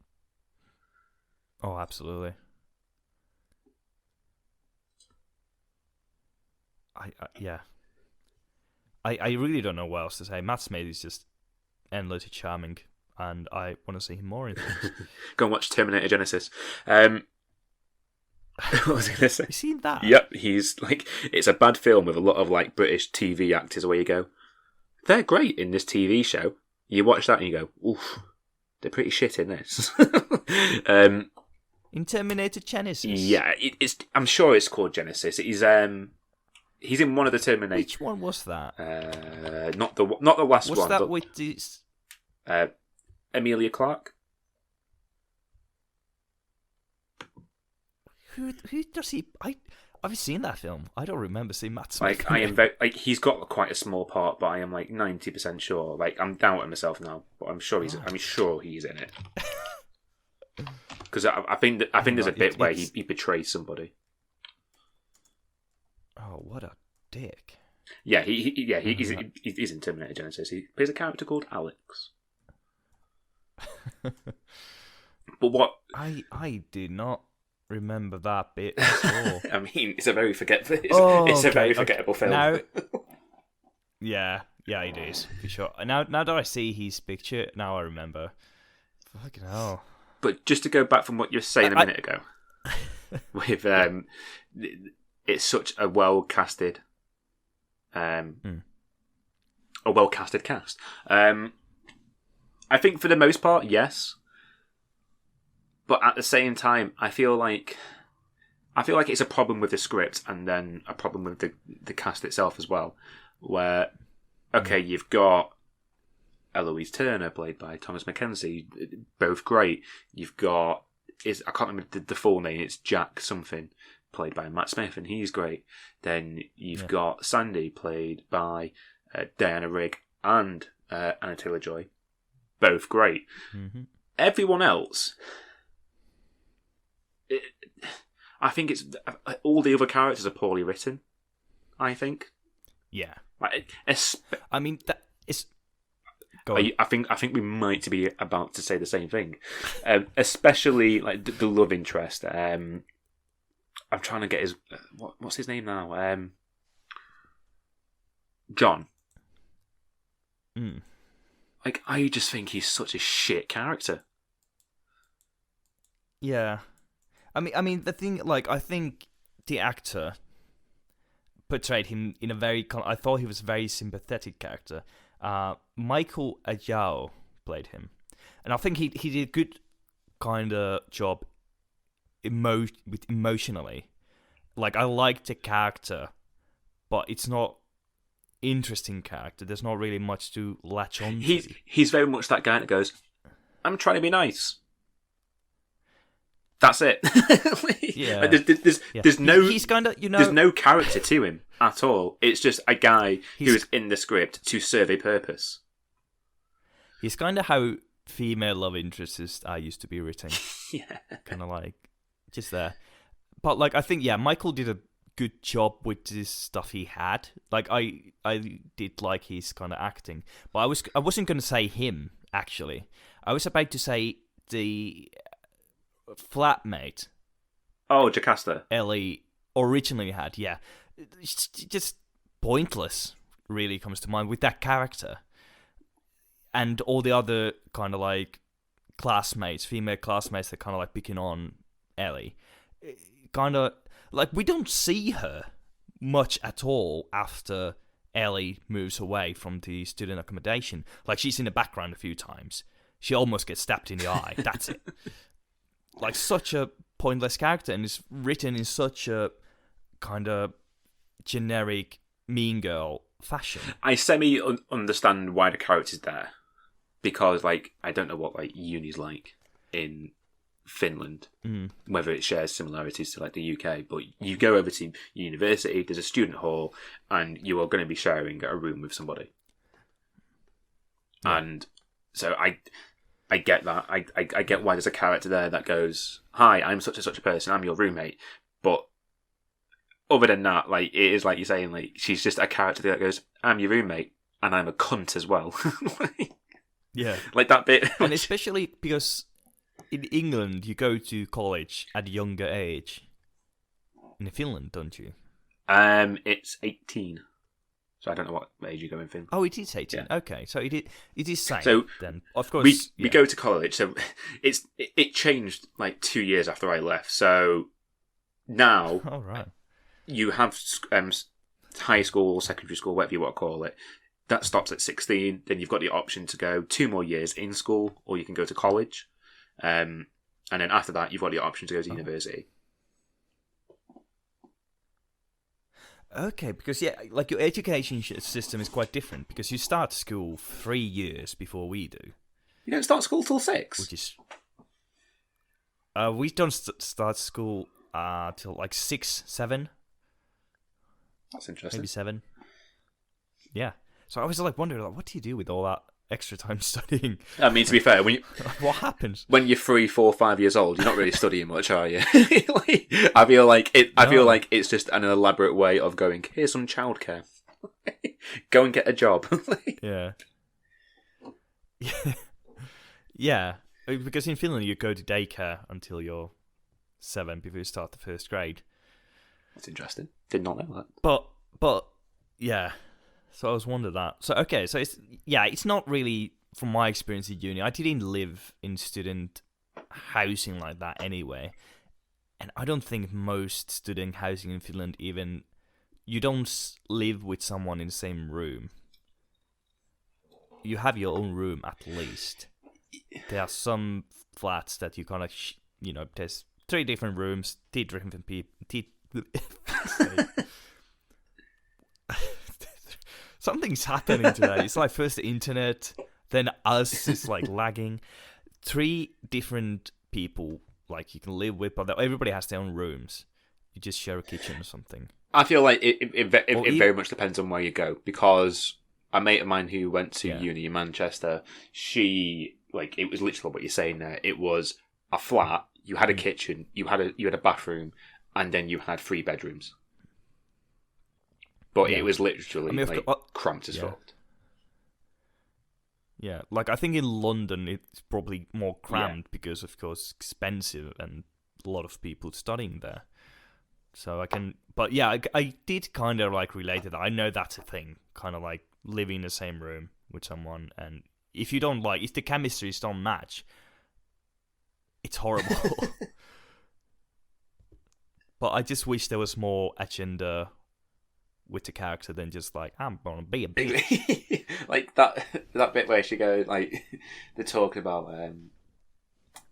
Oh, absolutely. I really don't know what else to say. Matt Smith is just endlessly charming, and I want to see him more in things. Go and watch Terminator Genesis. What was I going to say? You seen that? Yep, he's like, it's a bad film with a lot of like British TV actors where you go, they're great in this TV show. You watch that and you go, oof, they're pretty shit in this. In Terminator Genesis? Yeah, I'm sure it's called Genesis. He's in one of the Terminator. Which one was that? Not the last What's one. that but, with this? Emilia Clarke. Who does he? I Have you seen that film? I don't remember seeing Matt Smith. Like, I am very, like, he's got quite a small part, but I am like 90% sure. Like, I'm doubting myself now, but I'm sure he's in it. Because I think there's a bit where he betrays somebody. Oh, what a dick! Yeah, he's in Terminator Genesis. He plays a character called Alex. But what I did not remember that bit at all. I mean, it's a very forgettable film. Now, yeah, it is for sure. Now that I see his picture, now I remember. Fucking hell! But just to go back from what you were saying a minute ago, with it's such a well casted, cast. I think for the most part, yes. But at the same time, I feel like it's a problem with the script and then a problem with the cast itself as well. Where, okay, you've got Eloise Turner, played by Thomas Mackenzie, both great. You've got, I can't remember the full name, it's Jack something, played by Matt Smith, and he's great. Then you've got Sandy, played by Diana Rigg and Anna Taylor-Joy, both great. Mm-hmm. Everyone else... I think it's all the other characters are poorly written. I think. Yeah. Like, I mean, that is. I think we might be about to say the same thing, especially like the love interest. I'm trying to get his what's his name now? John. Mm. Like, I just think he's such a shit character. Yeah. I mean, the thing, like, I think the actor portrayed him in a very, I thought he was a very sympathetic character. Michael Ajao played him. And I think he did a good kind of job emotionally. Like, I liked the character, but it's not interesting character. There's not really much to latch on to. He's very much that guy that goes, I'm trying to be nice. That's it. Yeah. Like, there's no. He's kind of, There's no character to him at all. It's just a guy who is in the script to serve a purpose. He's kind of how female love interests are used to be written. Yeah. Kind of like just there. But like, I think Michael did a good job with this stuff he had. Like, I did like his kind of acting, but I wasn't going to say him actually. I was about to say the flatmate. Oh, Jocasta. Ellie originally had, yeah. It's just pointless, really comes to mind with that character. And all the other kind of like classmates, female classmates that kind of like picking on Ellie. Kind of like, we don't see her much at all after Ellie moves away from the student accommodation. Like, she's in the background a few times. She almost gets stabbed in the eye. That's it. Like, such a pointless character, and it's written in such a kind of generic mean girl fashion. I semi-understand why the character's there, because, like, I don't know what, like, uni's like in Finland, whether it shares similarities to, like, the UK, but you go over to university, there's a student hall, and you are going to be sharing a room with somebody. Yeah. And so I get that. I get why there's a character there that goes, hi, I'm such and such a person, I'm your roommate. But other than that, like, it is like you're saying, like, she's just a character that goes, I'm your roommate, and I'm a cunt as well. Yeah. Like that bit. And especially because in England, you go to college at a younger age. In Finland, don't you? It's 18. So I don't know what age you go in Finland. Oh, it is 18. Yeah. Okay, so it is same. So then, of course, we go to college. So it changed like 2 years after I left. So now, all right, you have high school, secondary school, whatever you want to call it. That stops at 16. Then you've got the option to go 2 more years in school, or you can go to college. And then after that, you've got the option to go to university. Okay, because like your education system is quite different, because you start school 3 years before we do. You don't start school till 6? Which is... we don't start school till like 6, 7. That's interesting. maybe 7. Yeah. So I was like wondering, like, what do you do with all that extra time studying? I mean, to be fair, What happens? when you're 3, 4, 5 years old, you're not really studying much, are you? Like, I feel like it's just an elaborate way of going. Here's some childcare. Go and get a job. Yeah. Yeah. Because in Finland, you go to daycare until you're 7 before you start the first grade. That's interesting. Did not know that. But yeah. So I was wondering that. So okay, so it's not really from my experience at uni. I didn't live in student housing like that anyway, and I don't think most student housing in Finland even you don't live with someone in the same room. You have your own room at least. There are some flats that you kind of there's 3 different rooms, 3 different people. Something's happening today. It's like first the internet, then us is like lagging. 3 different people like you can live with, but everybody has their own rooms. You just share a kitchen or something. I feel like it very much depends on where you go, because a mate of mine who went to uni in Manchester, she it was literally what you're saying there. It was a flat. You had a kitchen. You had a bathroom, and then you had 3 bedrooms. But it was literally cramped as fuck. Yeah, like I think in London it's probably more cramped because, of course, it's expensive and a lot of people studying there. So I did kind of like relate to that. I know that's a thing, kind of like living in the same room with someone, and if the chemistries don't match, it's horrible. But I just wish there was more agenda with the character than just like, I'm gonna be a bitch. Like that bit where she goes, like, they're talking about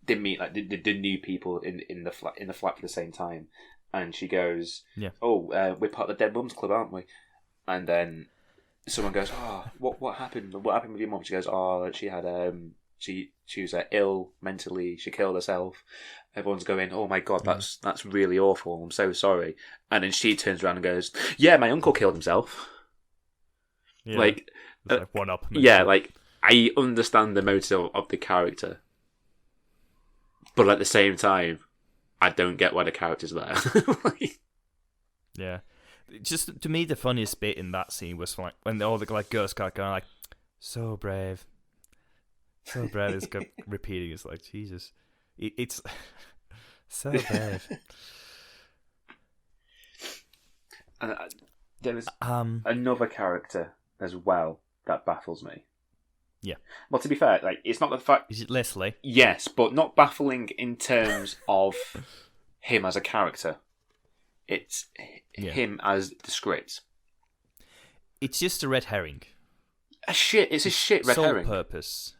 they meet like the new people in the flat for the same time, and she goes, we're part of the Dead Mums Club, aren't we? And then someone goes, what happened? What happened with your mum? She goes, she had she was ill mentally. She killed herself. Everyone's going, oh my god, that's really awful. I'm so sorry. And then she turns around and goes, yeah, my uncle killed himself. Yeah, like one up. Yeah, like I understand the motive of the character, but at the same time, I don't get why the character's there. Yeah, just to me, the funniest bit in that scene was like when all the girls got going like, so brave. So brave is repeating. It's like, Jesus, it's so brave. And there was another character as well that baffles me. Yeah. Well, to be fair, like it's not the fact. Is it Leslie? Yes, but not baffling in terms of him as a character. It's him as the script. It's just a red herring. It's a shit red herring. Sole purpose.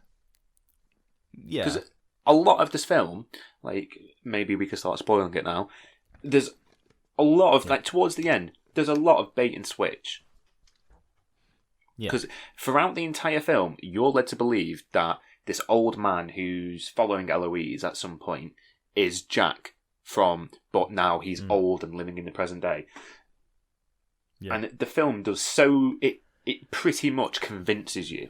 Yeah. Because a lot of this film, like, maybe we could start spoiling it now, there's a lot of, like, towards the end, there's a lot of bait and switch. Yeah. Because throughout the entire film, you're led to believe that this old man who's following Eloise at some point is Jack but now he's old and living in the present day. Yeah. And the film does it pretty much convinces you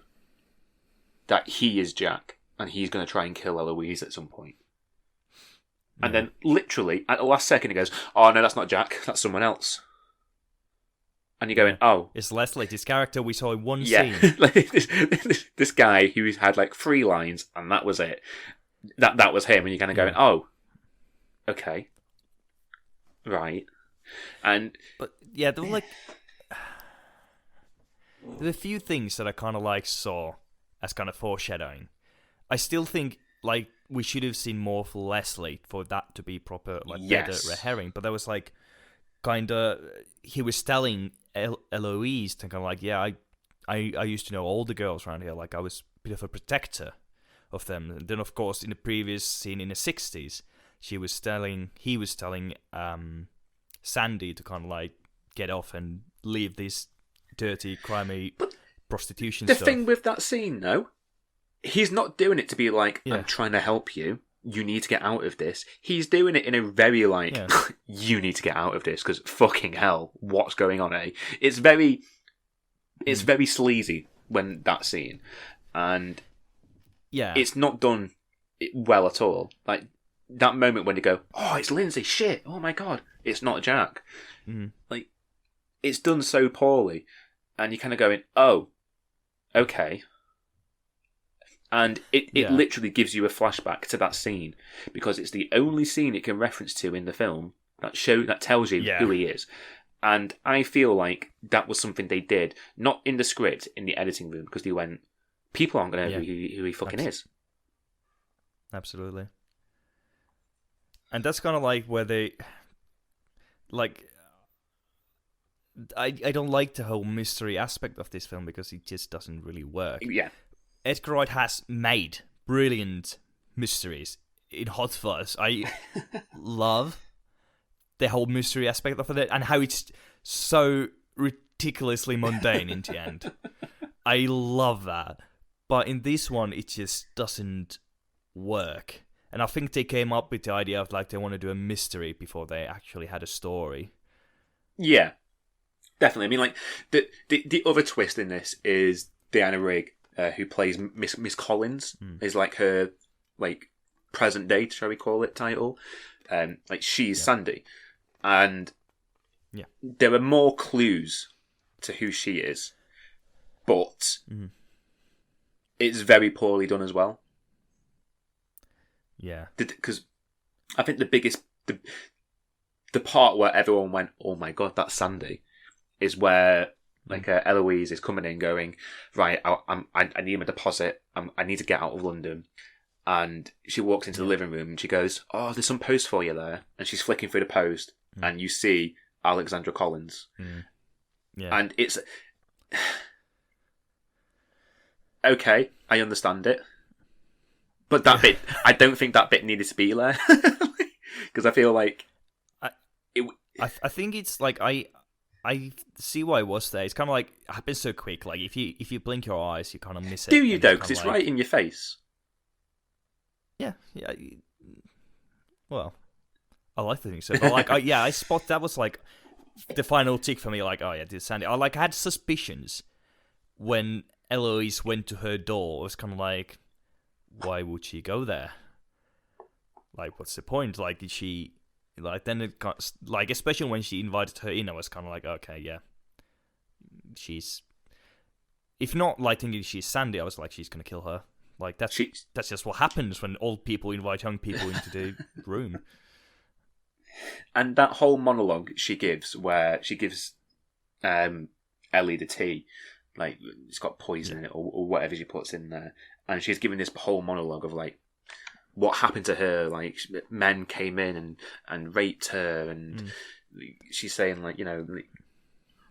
that he is Jack. And he's going to try and kill Eloise at some point. And then, literally, at the last second, he goes, oh, no, that's not Jack. That's someone else. And you're going, oh. It's Leslie, this character we saw in one scene. Like this guy who had, like, 3 lines, and that was it. That was him. And you're kind of going, oh, okay. Right. But, yeah, there were, there were a few things that I kind of, saw as kind of foreshadowing. I still think, we should have seen more of Leslie for that to be proper, better red herring. But there was, he was telling Eloise to kind of I used to know all the girls around here. I was a bit of a protector of them. And then, of course, in the previous scene in the 60s, he was telling Sandy to kind of, get off and leave this dirty, crimey prostitution stuff. The thing with that scene, though, he's not doing it to be like, I'm trying to help you. you need to get out of this. He's doing it in a very like, Yeah. you need to get out of this because fucking hell, what's going on, eh? It's very sleazy when that scene, and Yeah. it's not done well at all. Like that moment when they go, oh, it's Lindsay, shit, oh my god, it's not Jack. Like it's done so poorly, and you're kind of going, oh, okay. And it literally gives you a flashback to that scene because it's the only scene it can reference to in the film that tells you who he is. And I feel like that was something they did, not in the script, in the editing room, because they went, people aren't going to know who he fucking is. Absolutely. And that's kind of like where they, like, I don't like the whole mystery aspect of this film because it just doesn't really work. Yeah. Edgar Wright has made brilliant mysteries in Hot Fuzz. I love the whole mystery aspect of it and how it's so ridiculously mundane in the end. I love that. But in this one, it just doesn't work. And I think they came up with the idea of like they want to do a mystery before they actually had a story. Yeah, definitely. I mean, like the other twist in this is Diana Rigg, who plays Miss Collins, is like her like present day, shall we call it, title. Like she's Sandy, and there are more clues to who she is, but it's very poorly done as well. Yeah, because I think the part where everyone went, "Oh my god, that's Sandy," is where like Eloise is coming in, going, "Right, I need my deposit. I need to get out of London." And she walks into the living room and she goes, "Oh, there's some post for you there." And she's flicking through the post, and you see Alexandra Collins, and it's okay. I understand it. But that bit, I don't think that bit needed to be there because I feel like I think it's like I see why it was there. It's kind of like it happens so quick. Like if you blink your eyes, you kind of miss it. Do you though? Because it's right in your face. Yeah. Well, I like to think so. But like, I spot that was like the final tick for me. Like, oh yeah, this is Sandy. I had suspicions when Eloise went to her door. It was kind of like, why would she go there? Like, what's the point? Like, did she... Like, then it got... Like, especially when she invited her in, I was kind of like, okay, yeah. She's... If not, like, thinking she's Sandy, I was like, she's going to kill her. Like, that's just what happens when old people invite young people into the room. And that whole monologue she gives, where she gives Ellie the tea, like, it's got poison in it, or whatever she puts in there. And she's giving this whole monologue of like what happened to her. Like men came in and raped her, and she's saying like, you know,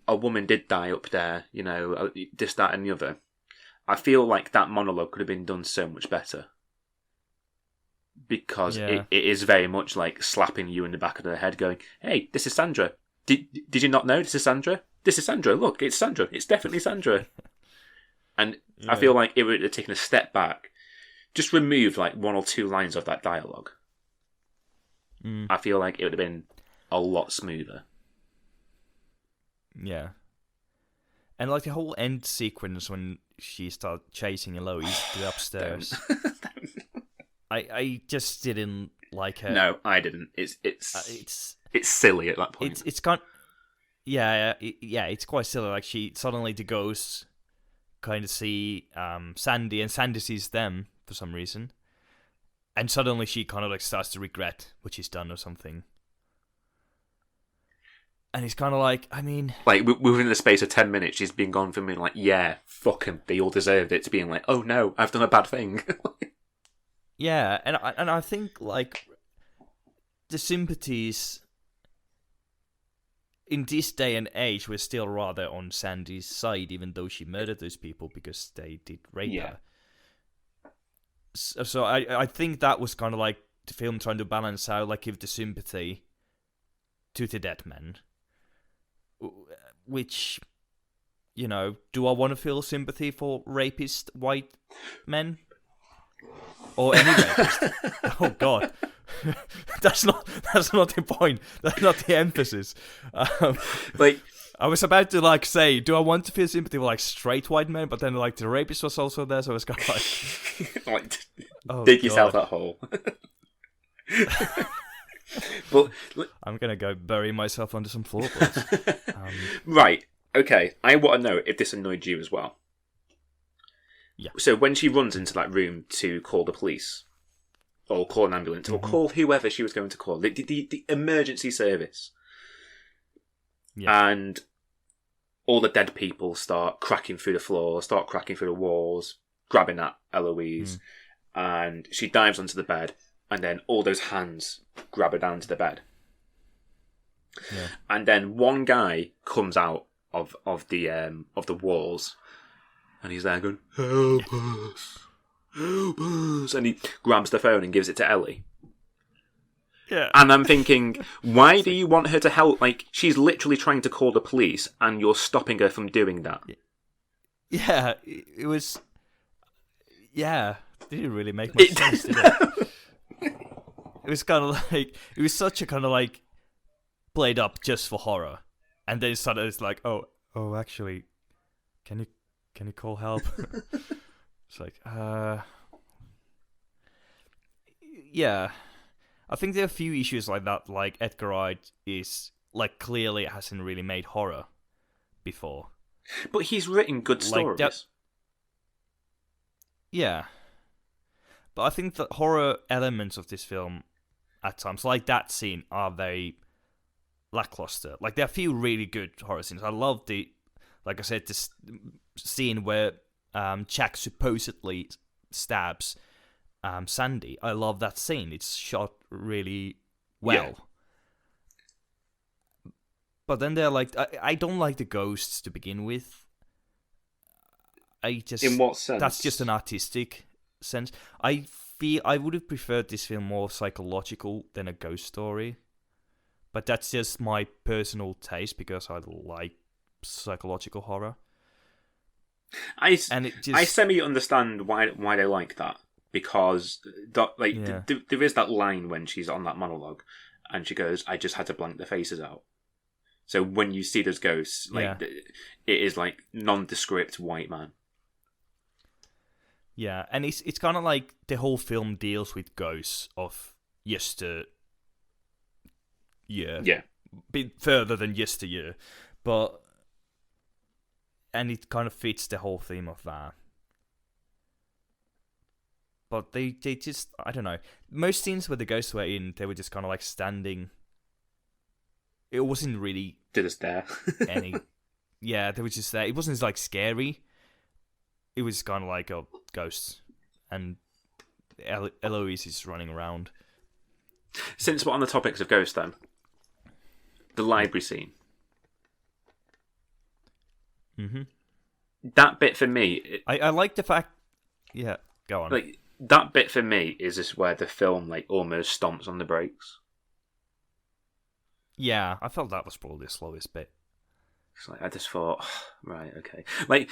a woman did die up there. You know, this, that, and the other. I feel like that monologue could have been done so much better because it is very much like slapping you in the back of the head, going, "Hey, this is Sandra. Did you not know this is Sandra? This is Sandra. Look, it's Sandra. It's definitely Sandra." And I feel like it would have taken a step back, just removed like one or two lines of that dialogue. I feel like it would have been a lot smoother. Yeah. And like the whole end sequence when she started chasing Eloise to the upstairs. I just didn't like her. No, I didn't. It's silly at that point. It's kind. It's quite silly. Like suddenly the ghosts kind of see Sandy, and Sandy sees them for some reason, and suddenly she kind of like starts to regret what she's done or something. And it's kind of like, I mean, like within the space of 10 minutes, she's been gone from being like, "Yeah, fuck 'em, they all deserved it," to being like, "Oh no, I've done a bad thing." Yeah, and I think like the sympathies in this day and age were still rather on Sandy's side, even though she murdered those people because they did rape her. So I think that was kind of like the film trying to balance out, like, give the sympathy to the dead men. Which, you know, do I want to feel sympathy for rapist white men? or any rapist. Oh God, that's not the point. That's not the emphasis. Like, I was about to like say, do I want to feel sympathy for like straight white men? But then like the rapist was also there, so it was kind of like, dig yourself that hole. But I'm gonna go bury myself under some floorboards. Right, okay. I want to know if this annoyed you as well. Yeah. So when she runs into that room to call the police, or call an ambulance, or call whoever she was going to call, the emergency service, and all the dead people start cracking through the floor, start cracking through the walls, grabbing at Eloise, and she dives onto the bed, and then all those hands grab her down to the bed. Yeah. And then one guy comes out of the walls, and he's there going, "Help us, help us!" And he grabs the phone and gives it to Ellie. Yeah. And I'm thinking, why do you want her to help? Like, she's literally trying to call the police, and you're stopping her from doing that. Yeah, it was. Yeah, it didn't really make much sense, did it? It was kind of like, it was such a kind of like played up just for horror, and then suddenly it's like, oh, actually, can you call help? It's like, yeah. I think there are a few issues like that. Like Edgar Wright is like clearly hasn't really made horror before, but he's written good stories. Yeah, but I think the horror elements of this film, at times, like that scene, are very lackluster. Like there are a few really good horror scenes. I love like I said, this scene where Jack supposedly stabs Sandy. I love that scene. It's shot really well. Yeah. But then they're like, I don't like the ghosts to begin with. In what sense? That's just an artistic sense. I feel I would have preferred this film more psychological than a ghost story. But that's just my personal taste because I like psychological horror. I semi understand why they like that. Because there is that line when she's on that monologue, and she goes, "I just had to blank the faces out." So when you see those ghosts, it is like nondescript white man. Yeah, and it's kind of like the whole film deals with ghosts of yesteryear. Yeah, bit further than yesteryear, and it kind of fits the whole theme of that. But they just, I don't know. Most scenes where the ghosts were in, they were just kind of like standing. It wasn't really... They're just there. Yeah, they were just there. It wasn't like scary. It was kind of like a ghost. And Eloise is running around. Since we're on the topics of ghosts then, the library scene. Mm-hmm. That bit for me... I like the fact... Yeah, go on. Like, that bit for me is just where the film like almost stomps on the brakes. Yeah, I felt that was probably the slowest bit. It's like I just thought, right, okay. Like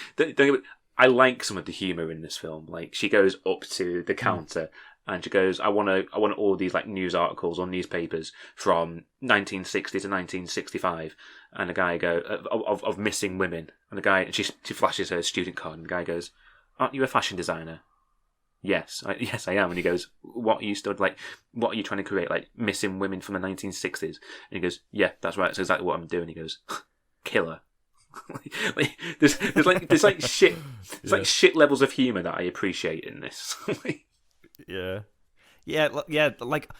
I like some of the humor in this film. Like she goes up to the counter and she goes, "I want all these like news articles or newspapers from 1960 to 1965." And the guy goes of missing women. And she flashes her student card, and the guy goes, "Aren't you a fashion designer?" Yes, I am. And he goes, "What are you what are you trying to create? Like missing women from the 1960s?" And he goes, "Yeah, that's right. That's exactly what I'm doing." He goes, "Killer." there's like shit. There's like shit levels of humor that I appreciate in this. Yeah. Like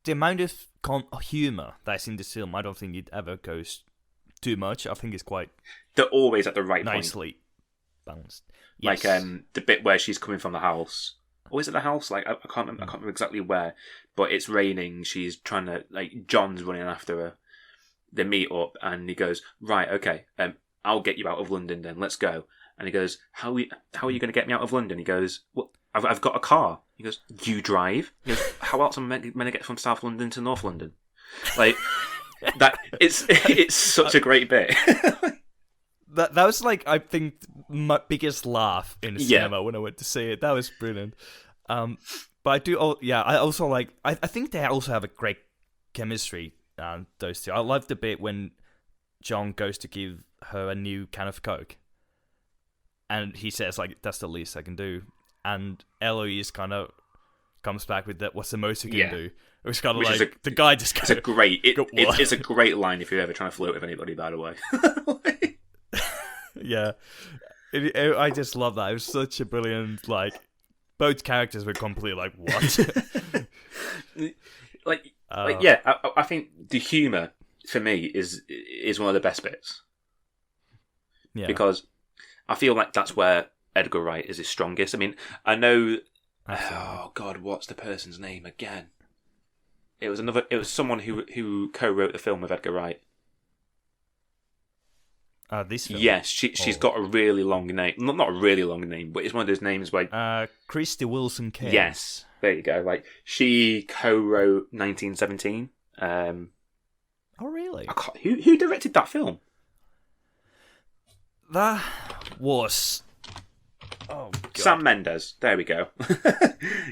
the amount of humor that's in this film, I don't think it ever goes too much. I think it's quite. They're always at the right nicely point. Balanced. Yes. Like the bit where she's coming from the house. Or is it the house? Like I can't remember. I can't remember exactly where. But it's raining. She's trying to John's running after her. They meet up, and he goes, "Right, okay. I'll get you out of London. Then let's go." And he goes, "How are you going to get me out of London?" He goes, "Well, I've got a car." He goes, "You drive?" He goes, "How else am I meant to get from South London to North London?" Like that. It's such a great bit. That was like, I think, my biggest laugh in the cinema when I went to see it. That was brilliant. But I do. Oh, yeah. I also like. I think they also have a great chemistry. Those two. I love the bit when John goes to give her a new can of Coke, and he says like, "That's the least I can do," and Eloise kind of comes back with that. What's the most you can do? It was kind of like the guy just. It's a great. It's a great line if you're ever trying to flirt with anybody. By the way. Yeah, I just love that. It was such a brilliant like. Both characters were completely like, what? I think the humour for me is one of the best bits. Yeah. Because I feel like that's where Edgar Wright is his strongest. I mean, I know. Absolutely. Oh God, what's the person's name again? It was someone who co-wrote the film with Edgar Wright. This film? Yes, she's got a really long name. Not a really long name, but it's one of those names where... Christy Wilson Cairns. Yes, there you go. Like, she co-wrote 1917. Oh, really? Who directed that film? That was... Oh, God. Sam Mendes. There we go.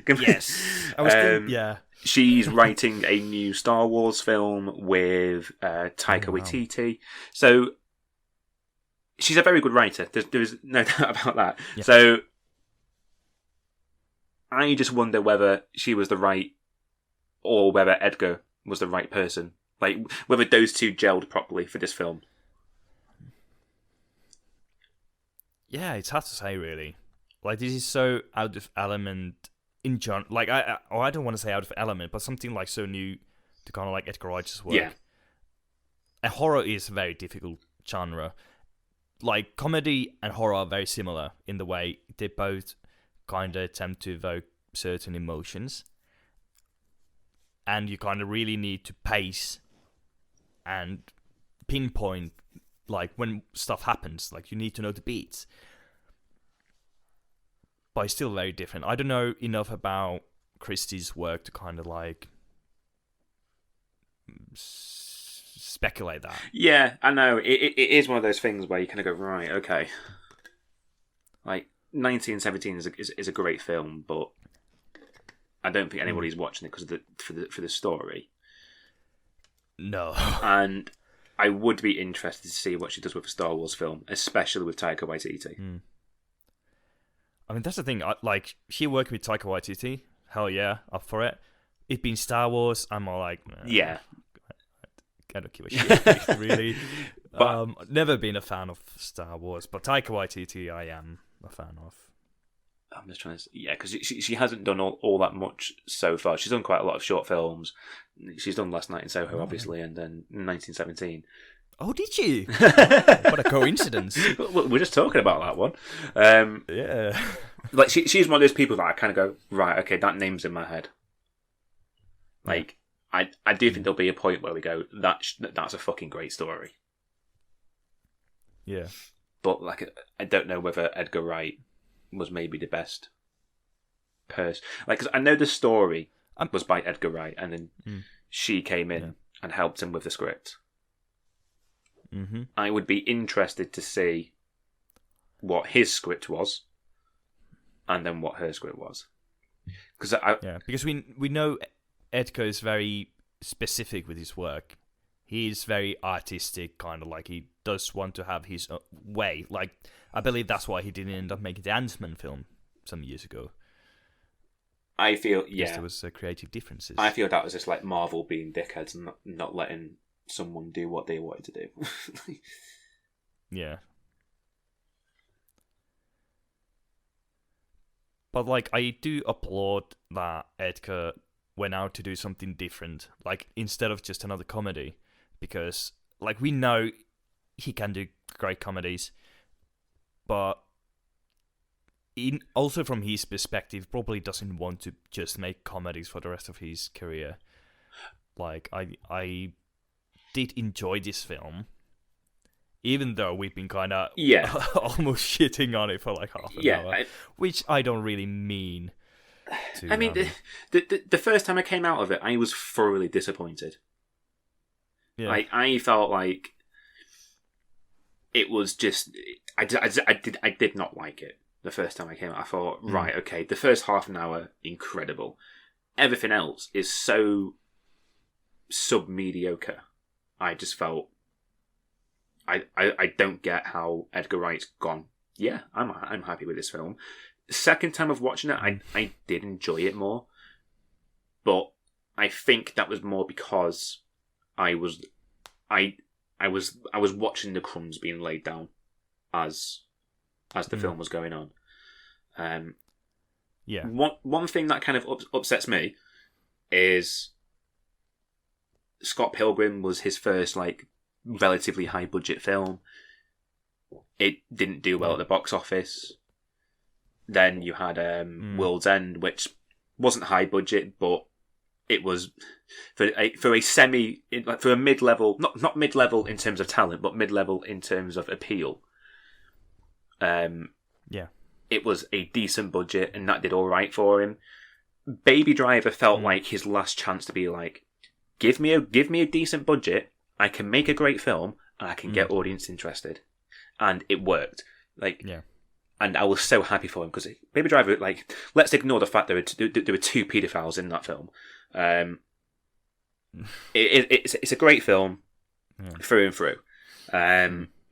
Yes. I was thinking, yeah. She's writing a new Star Wars film with Taika Waititi. So... She's a very good writer. There's no doubt about that. Yeah. So I just wonder whether she was the right, or whether Edgar was the right person. Like whether those two gelled properly for this film. Yeah, it's hard to say really. Like this is so out of element in general. Like I don't want to say out of element, but something like so new to kind of like Edgar Wright's work. Yeah. And horror is a very difficult genre. Like, comedy and horror are very similar in the way they both kind of attempt to evoke certain emotions. And you kind of really need to pace and pinpoint, like, when stuff happens. Like, you need to know the beats. But it's still very different. I don't know enough about Christie's work to kind of, like... speculate that. Yeah, I know. It is one of those things where you kind of go, right, okay. Like, 1917 is a great film, but I don't think anybody's watching it because for the story. No. And I would be interested to see what she does with a Star Wars film, especially with Taika Waititi. I mean, that's the thing. Like, she working with Taika Waititi, hell yeah, up for it. It being Star Wars, I'm all like, nah. Yeah. I don't give a shit, really. But, never been a fan of Star Wars, but Taika Waititi I am a fan of. I'm just trying to... Yeah, because she hasn't done all that much so far. She's done quite a lot of short films. She's done Last Night in Soho, obviously, and then 1917. Oh, did you? What a coincidence. We're just talking about that one. Yeah. Like, she's one of those people that I kind of go, right, okay, that name's in my head. Like... I do think there'll be a point where we go, that's a fucking great story. Yeah. But, like, I don't know whether Edgar Wright was maybe the best person. Like, because I know the story was by Edgar Wright, and then she came in and helped him with the script. Mm-hmm. I would be interested to see what his script was, and then what her script was. Because we know... Edgar is very specific with his work. He's very artistic, kind of like he does want to have his way. Like, I believe that's why he didn't end up making the Ant-Man film some years ago. I feel, yeah. There was creative differences. I feel that was just like Marvel being dickheads and not letting someone do what they wanted to do. Yeah. But, like, I do applaud that Edgar went out to do something different, like instead of just another comedy, because like we know he can do great comedies, but also from his perspective probably doesn't want to just make comedies for the rest of his career. Like I did enjoy this film, even though we've been kind of almost shitting on it for like half an hour, which I don't really mean. I mean, the first time I came out of it, I was thoroughly disappointed. Yeah. I felt like it was just I did not like it. the first time I came out. I thought, right, okay, the first half an hour, incredible. Everything else is so sub-mediocre. I just felt, I don't get how Edgar Wright's gone, yeah, I'm happy with this film. Second time of watching it, I did enjoy it more. But I think that was more because I was watching the crumbs being laid down as the film was going on. Yeah. One thing that kind of upsets me is Scott Pilgrim was his first like relatively high budget film. It didn't do well at the box office. Then you had World's End, which wasn't high budget, but it was for a mid-level, not mid-level in terms of talent, but mid-level in terms of appeal. It was a decent budget, and that did all right for him. Baby Driver felt like his last chance to be like, give me a decent budget, I can make a great film, and I can get audience interested, and it worked. And I was so happy for him because Baby Driver, like, let's ignore the fact there were two paedophiles in that film. It's a great film through and through.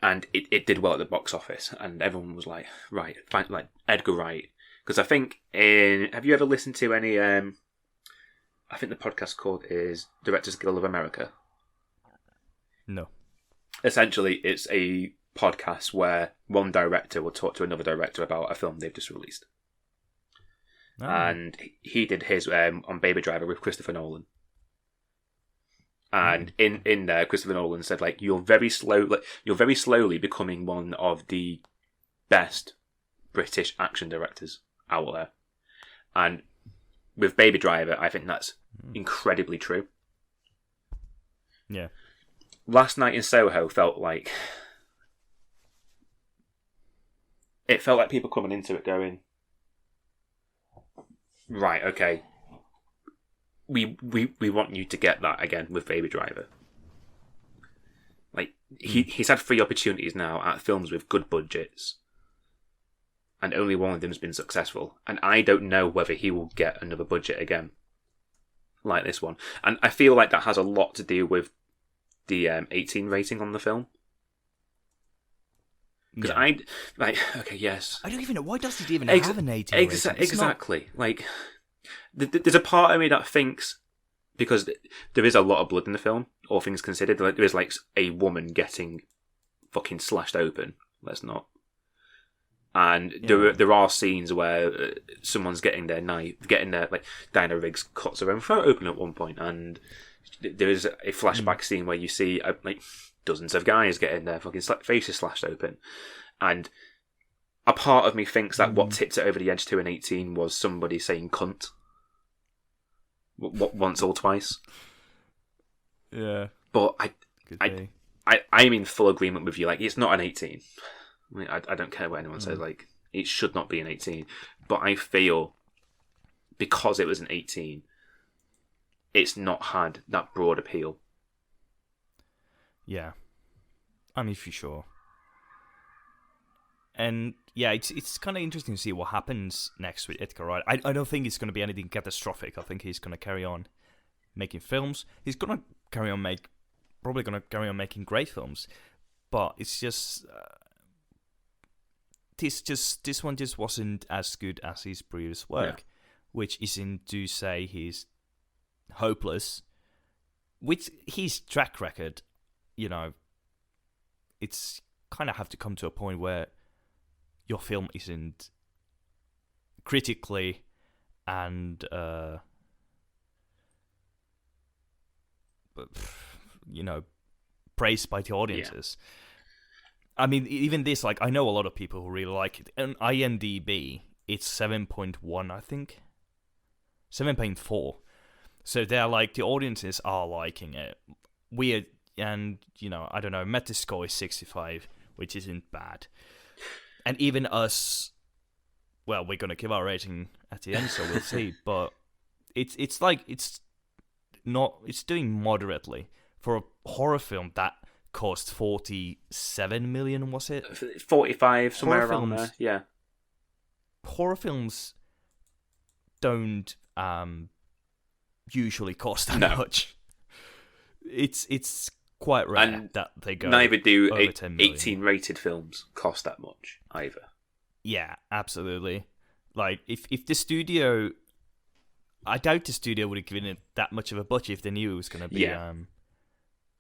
And it did well at the box office, and everyone was like, right, like Edgar Wright. Because I think have you ever listened to any? I think the podcast called is Directors Guild of America. No. Essentially, it's a podcast where one director will talk to another director about a film they've just released. Oh. And he did his on Baby Driver with Christopher Nolan. And in there, Christopher Nolan said, like, you're very slowly becoming one of the best British action directors out there. And with Baby Driver, I think that's incredibly true. Yeah. Last Night in Soho felt like people coming into it going, right, okay, we want you to get that again with Baby Driver. Like, he's had 3 opportunities now at films with good budgets, and only one of them has been successful. And I don't know whether he will get another budget again like this one. And I feel like that has a lot to do with the 18 rating on the film. Because yes. I don't even know, why does it even have an 18 rating? Exactly. Like, there's a part of me that thinks, because there is a lot of blood in the film, all things considered, like, there is like a woman getting fucking slashed open. Let's not. And there are scenes where someone's getting their like, Diana Riggs cuts her own throat open at one point, and there is a flashback scene where you see like dozens of guys getting their fucking faces slashed open, and a part of me thinks that what tipped it over the edge to an 18 was somebody saying cunt once or twice. Yeah, but I'm in full agreement with you. Like, it's not an 18. I mean, I don't care what anyone says. Like, it should not be an 18. But I feel because it was an 18, it's not had that broad appeal. Yeah, I mean, for sure. And yeah, it's kind of interesting to see what happens next with Edgar Wright. I don't think it's going to be anything catastrophic. I think he's going to carry on making films. He's going to carry on making great films. But it's just this one just wasn't as good as his previous work, which isn't to say he's hopeless. With his track record, you know, it's kind of have to come to a point where your film isn't critically and praised by the audiences. I mean, even this, like, I know a lot of people who really like it. On IMDb, it's 7.1, I think. 7.4. So they're like, the audiences are liking it. Weird, and, you know, I don't know, Metascore is 65, which isn't bad. And even us, well, we're going to give our rating at the end, so we'll see. But it's doing moderately for a horror film that cost 47 million, was it? 45, somewhere horror around films, there, yeah. horror films don't usually cost that much. It's quite rare that they go. Neither do over 10 million. 18 rated films cost that much either. Yeah, absolutely. Like if the studio, I doubt the studio would have given it that much of a budget if they knew it was going to be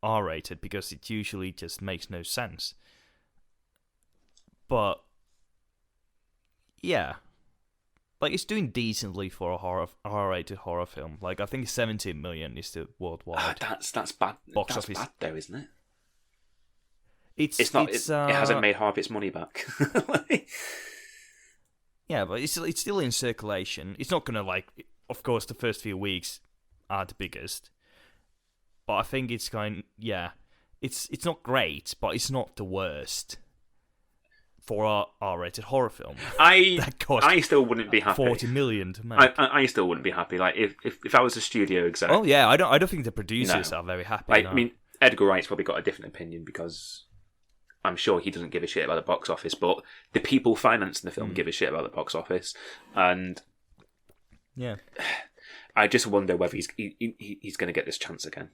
R-rated, because it usually just makes no sense. But yeah, like it's doing decently for a R-rated horror film. Like I think 17 million is the worldwide. That's bad. Box that's office. Bad though, isn't it? It's not. It hasn't made half its money back. Yeah, but it's still in circulation. It's not gonna like. Of course, the first few weeks are the biggest, but I think it's it's not great, but it's not the worst for a R-rated horror film. I still wouldn't be happy. 40 million to make. I still wouldn't be happy. Like if I was a studio exec. Oh yeah, I don't think the producers are very happy. Like, I mean, Edgar Wright's probably got a different opinion because I'm sure he doesn't give a shit about the box office, but the people financing the film give a shit about the box office, and yeah, I just wonder whether he's going to get this chance again.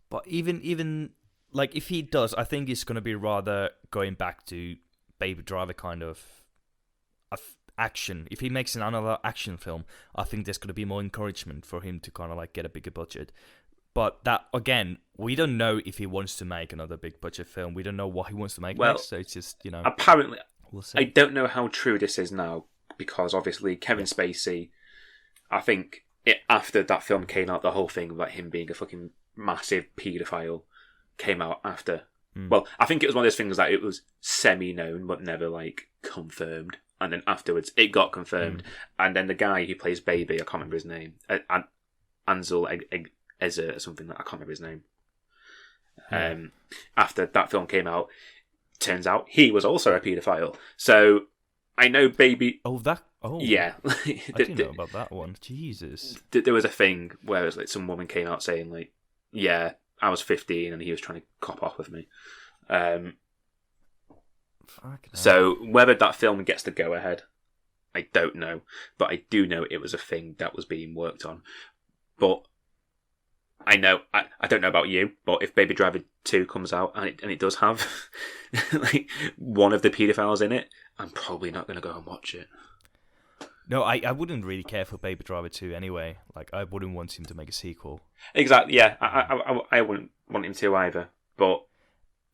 But even like if he does, I think it's going to be rather going back to Baby Driver kind of action. If he makes another action film, I think there's going to be more encouragement for him to kind of like get a bigger budget. But that, again, we don't know if he wants to make another big budget film. We don't know what he wants to make next, so it's just, apparently, we'll see. I don't know how true this is now, because obviously Kevin Spacey, I think after that film came out, the whole thing about him being a fucking massive paedophile came out after. Well, I think it was one of those things that it was semi-known, but never, like, confirmed. And then afterwards, it got confirmed. And then the guy who plays Baby, I can't remember his name, Ansel Ezer or something, I can't remember his name. After that film came out, turns out he was also a paedophile. So I know Baby. Yeah, I didn't know about that one. Jesus, there was a thing where it was like some woman came out saying like, "Yeah, I was 15 and he was trying to cop off with me." So whether that film gets the go ahead, I don't know, but I do know it was a thing that was being worked on. But I know, I don't know about you, but if Baby Driver 2 comes out and it does have like one of the paedophiles in it, I'm probably not going to go and watch it. No, I wouldn't really care for Baby Driver 2 anyway. Like, I wouldn't want him to make a sequel. Exactly, yeah. I wouldn't want him to either, but...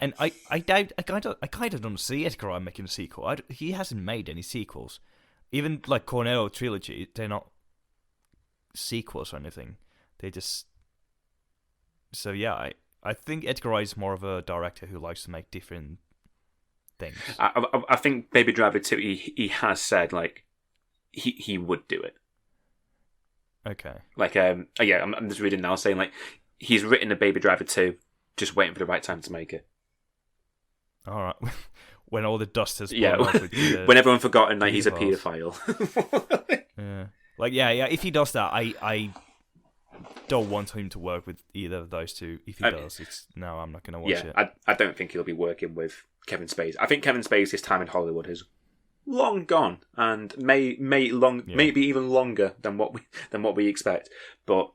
And I kind of don't see Edgar Wright making a sequel. He hasn't made any sequels. Even, like, Cornetto Trilogy, they're not sequels or anything. They just... So yeah, I think Edgar Wright is more of a director who likes to make different things. I think Baby Driver 2, he has said, like, he would do it. Okay. Like, I'm just reading now saying, like, he's written a Baby Driver 2, just waiting for the right time to make it. All right. When all the dust has blown off with when everyone forgotten that he's a paedophile. Yeah. Like, yeah, if he does that, I don't want him to work with either of those two. If he does, I'm not going to watch it. I don't think he'll be working with Kevin Spacey. I think Kevin Spacey's time in Hollywood has long gone, and maybe even longer than what we expect. But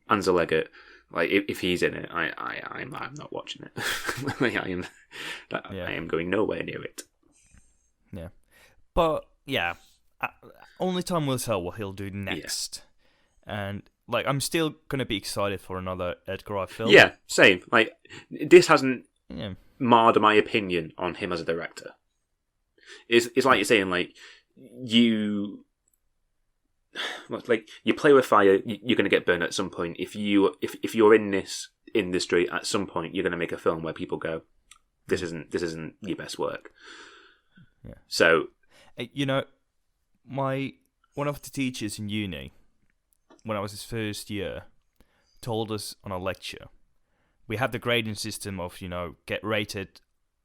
Ansel Elgort, like if he's in it, I'm not watching it. I am going nowhere near it. Yeah, but yeah, only time will tell what he'll do next, and. Like, I'm still going to be excited for another Edgar Wright film. Yeah, same. Like, this hasn't marred my opinion on him as a director. It's like you're saying, like, you play with fire, you're going to get burned at some point. If you're in this industry, at some point, you're going to make a film where people go, this isn't your best work. Yeah. So, one of the teachers in uni, when I was his first year, told us on a lecture, we have the grading system of, get rated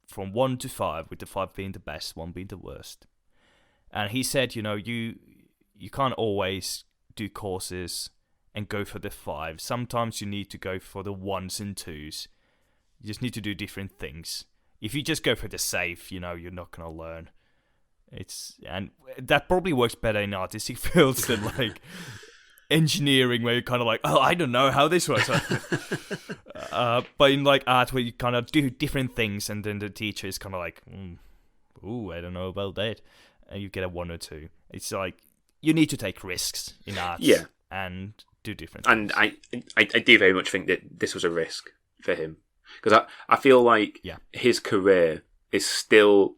from 1 to 5, with the 5 being the best, 1 being the worst. And he said, you can't always do courses and go for the 5. Sometimes you need to go for the 1s and 2s. You just need to do different things. If you just go for the safe, you're not going to learn. And that probably works better in artistic fields than like engineering, where you're kind of like, oh, I don't know how this works. But in like art, where you kind of do different things, and then the teacher is kind of like, ooh, I don't know about that, and you get a 1 or 2. It's like you need to take risks in art, and do different things. And I do very much think that this was a risk for him, because I feel like his career is still,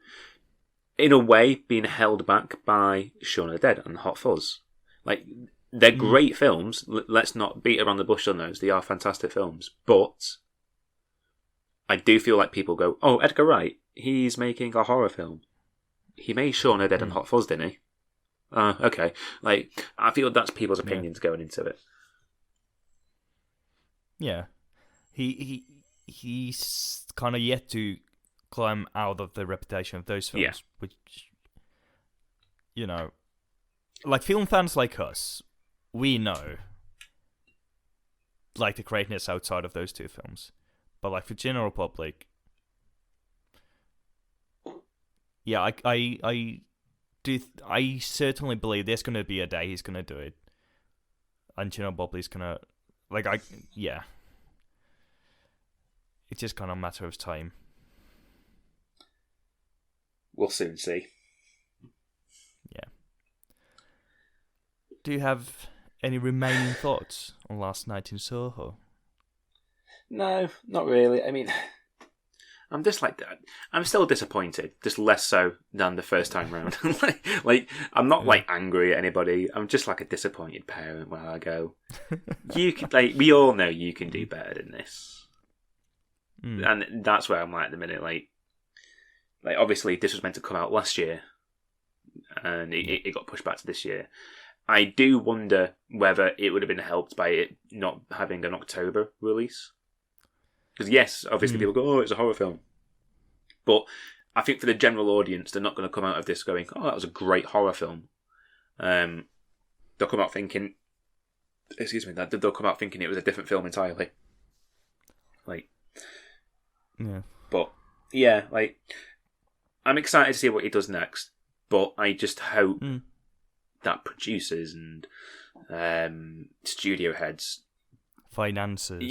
in a way, being held back by Shaun of the Dead and Hot Fuzz. Like, they're great films. Let's not beat around the bush on those. They are fantastic films. But I do feel like people go, oh, Edgar Wright, he's making a horror film. He made Shaun of the Dead and Hot Fuzz, didn't he? Okay. Like, I feel that's people's opinions going into it. Yeah. He's kind of yet to climb out of the reputation of those films, which, you know, like film fans like us, we know like the greatness outside of those 2 films, but like for general public, I certainly believe there's gonna be a day he's gonna do it, and general public's gonna it's just kind of a matter of time. We'll soon see. Yeah. Do you have any remaining thoughts on Last Night in Soho? No, not really. I mean, I'm just like that. I'm still disappointed, just less so than the first time round. like, I'm not like angry at anybody. I'm just like a disappointed parent where I go, you can, like, we all know you can do better than this, and that's where I'm like at the minute. Like obviously this was meant to come out last year, and it got pushed back to this year. I do wonder whether it would have been helped by it not having an October release. Because yes, obviously people go, oh, it's a horror film. But I think for the general audience, they're not going to come out of this going, oh, that was a great horror film. They'll come out thinking, they'll come out thinking it was a different film entirely. But yeah, like, I'm excited to see what he does next. But I just hope that producers and studio heads, finances,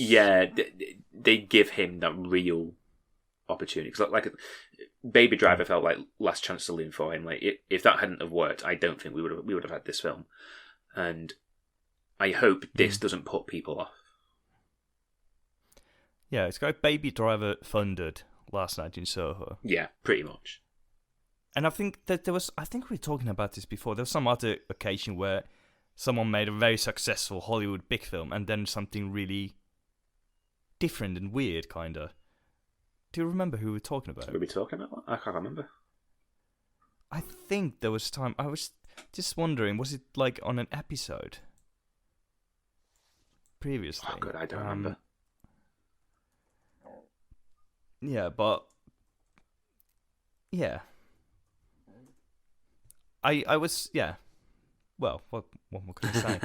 they give him that real opportunity. Because like Baby Driver felt like last chance saloon for him. Like if that hadn't have worked, I don't think we would have had this film. And I hope this doesn't put people off. Yeah, it's got Baby Driver funded Last Night in Soho. Yeah, pretty much. And I think that I think we were talking about this before. There was some other occasion where someone made a very successful Hollywood big film and then something really different and weird, kind of. Do you remember who we were talking about? Were we talking about? I can't remember. I think there was time. I was just wondering, was it like on an episode previously? Oh, God, I don't remember. Yeah, but yeah. I was, well, what more could I say?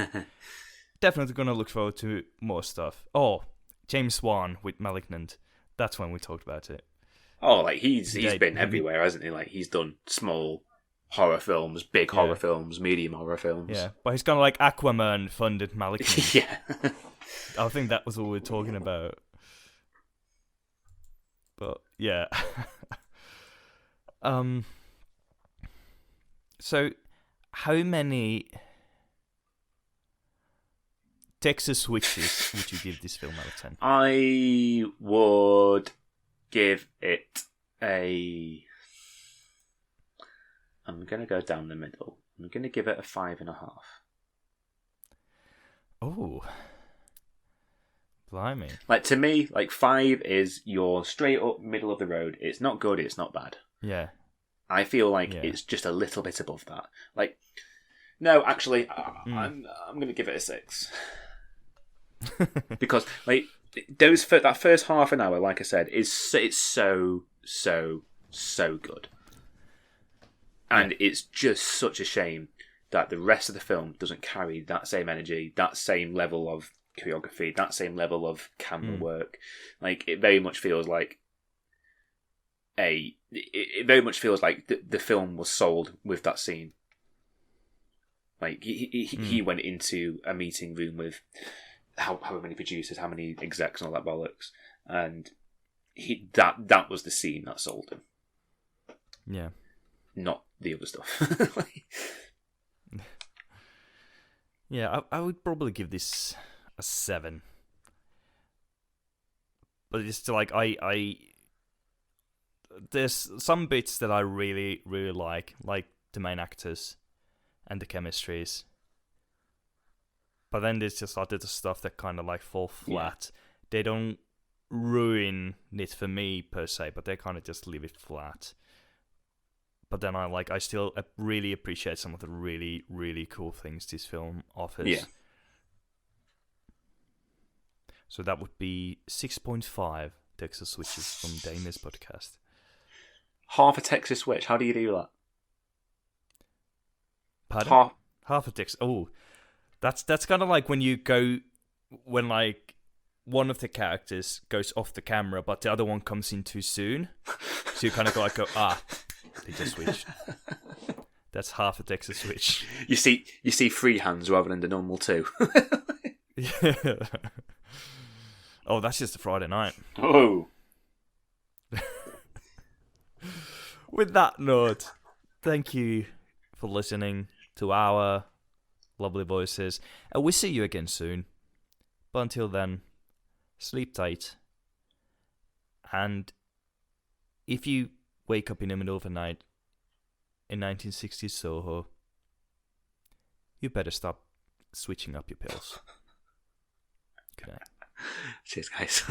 Definitely going to look forward to more stuff. Oh, James Wan with Malignant. That's when we talked about it. Oh, like he's been everywhere, hasn't he? Like he's done small horror films, big horror films, medium horror films. Yeah, but he's kind of like Aquaman funded Malignant. Yeah. I think that was all we were talking about. But yeah. So, how many Texas switches would you give this film out of 10? I would give it I'm going to go down the middle. I'm going to give it a 5.5. Oh. Blimey. Like, to me, like, 5 is your straight up middle of the road. It's not good, it's not bad. Yeah. I feel like it's just a little bit above that. Like, no, actually, I'm going to give it a 6. Because, like, that first half an hour, like I said, it's so good. And it's just such a shame that the rest of the film doesn't carry that same energy, that same level of choreography, that same level of camera work. Like, it very much feels like it very much feels like the film was sold with that scene. Like he went into a meeting room with however many producers, how many execs, and all that bollocks, and that was the scene that sold him. Yeah, not the other stuff. Yeah, I would probably give this a 7. But it's still like there's some bits that I really, really like the main actors and the chemistries. But then there's just other stuff that kind of like fall flat. Yeah. They don't ruin it for me per se, but they kind of just leave it flat. But then I still really appreciate some of the really, really cool things this film offers. Yeah. So that would be 6.5 Texas Switches from Daymares podcast. Half a Texas switch. How do you do that? Pardon? Half a Texas. Oh, that's kind of like when like one of the characters goes off the camera, but the other one comes in too soon. So you kind of go, they just switched. That's half a Texas switch. You see 3 hands rather than the normal 2. Yeah. Oh, that's just a Friday night. Oh. With that note, thank you for listening to our lovely voices. And we'll see you again soon. But until then, sleep tight. And if you wake up in the middle of the night in 1960s Soho, you better stop switching up your pills. Good night. Cheers, guys.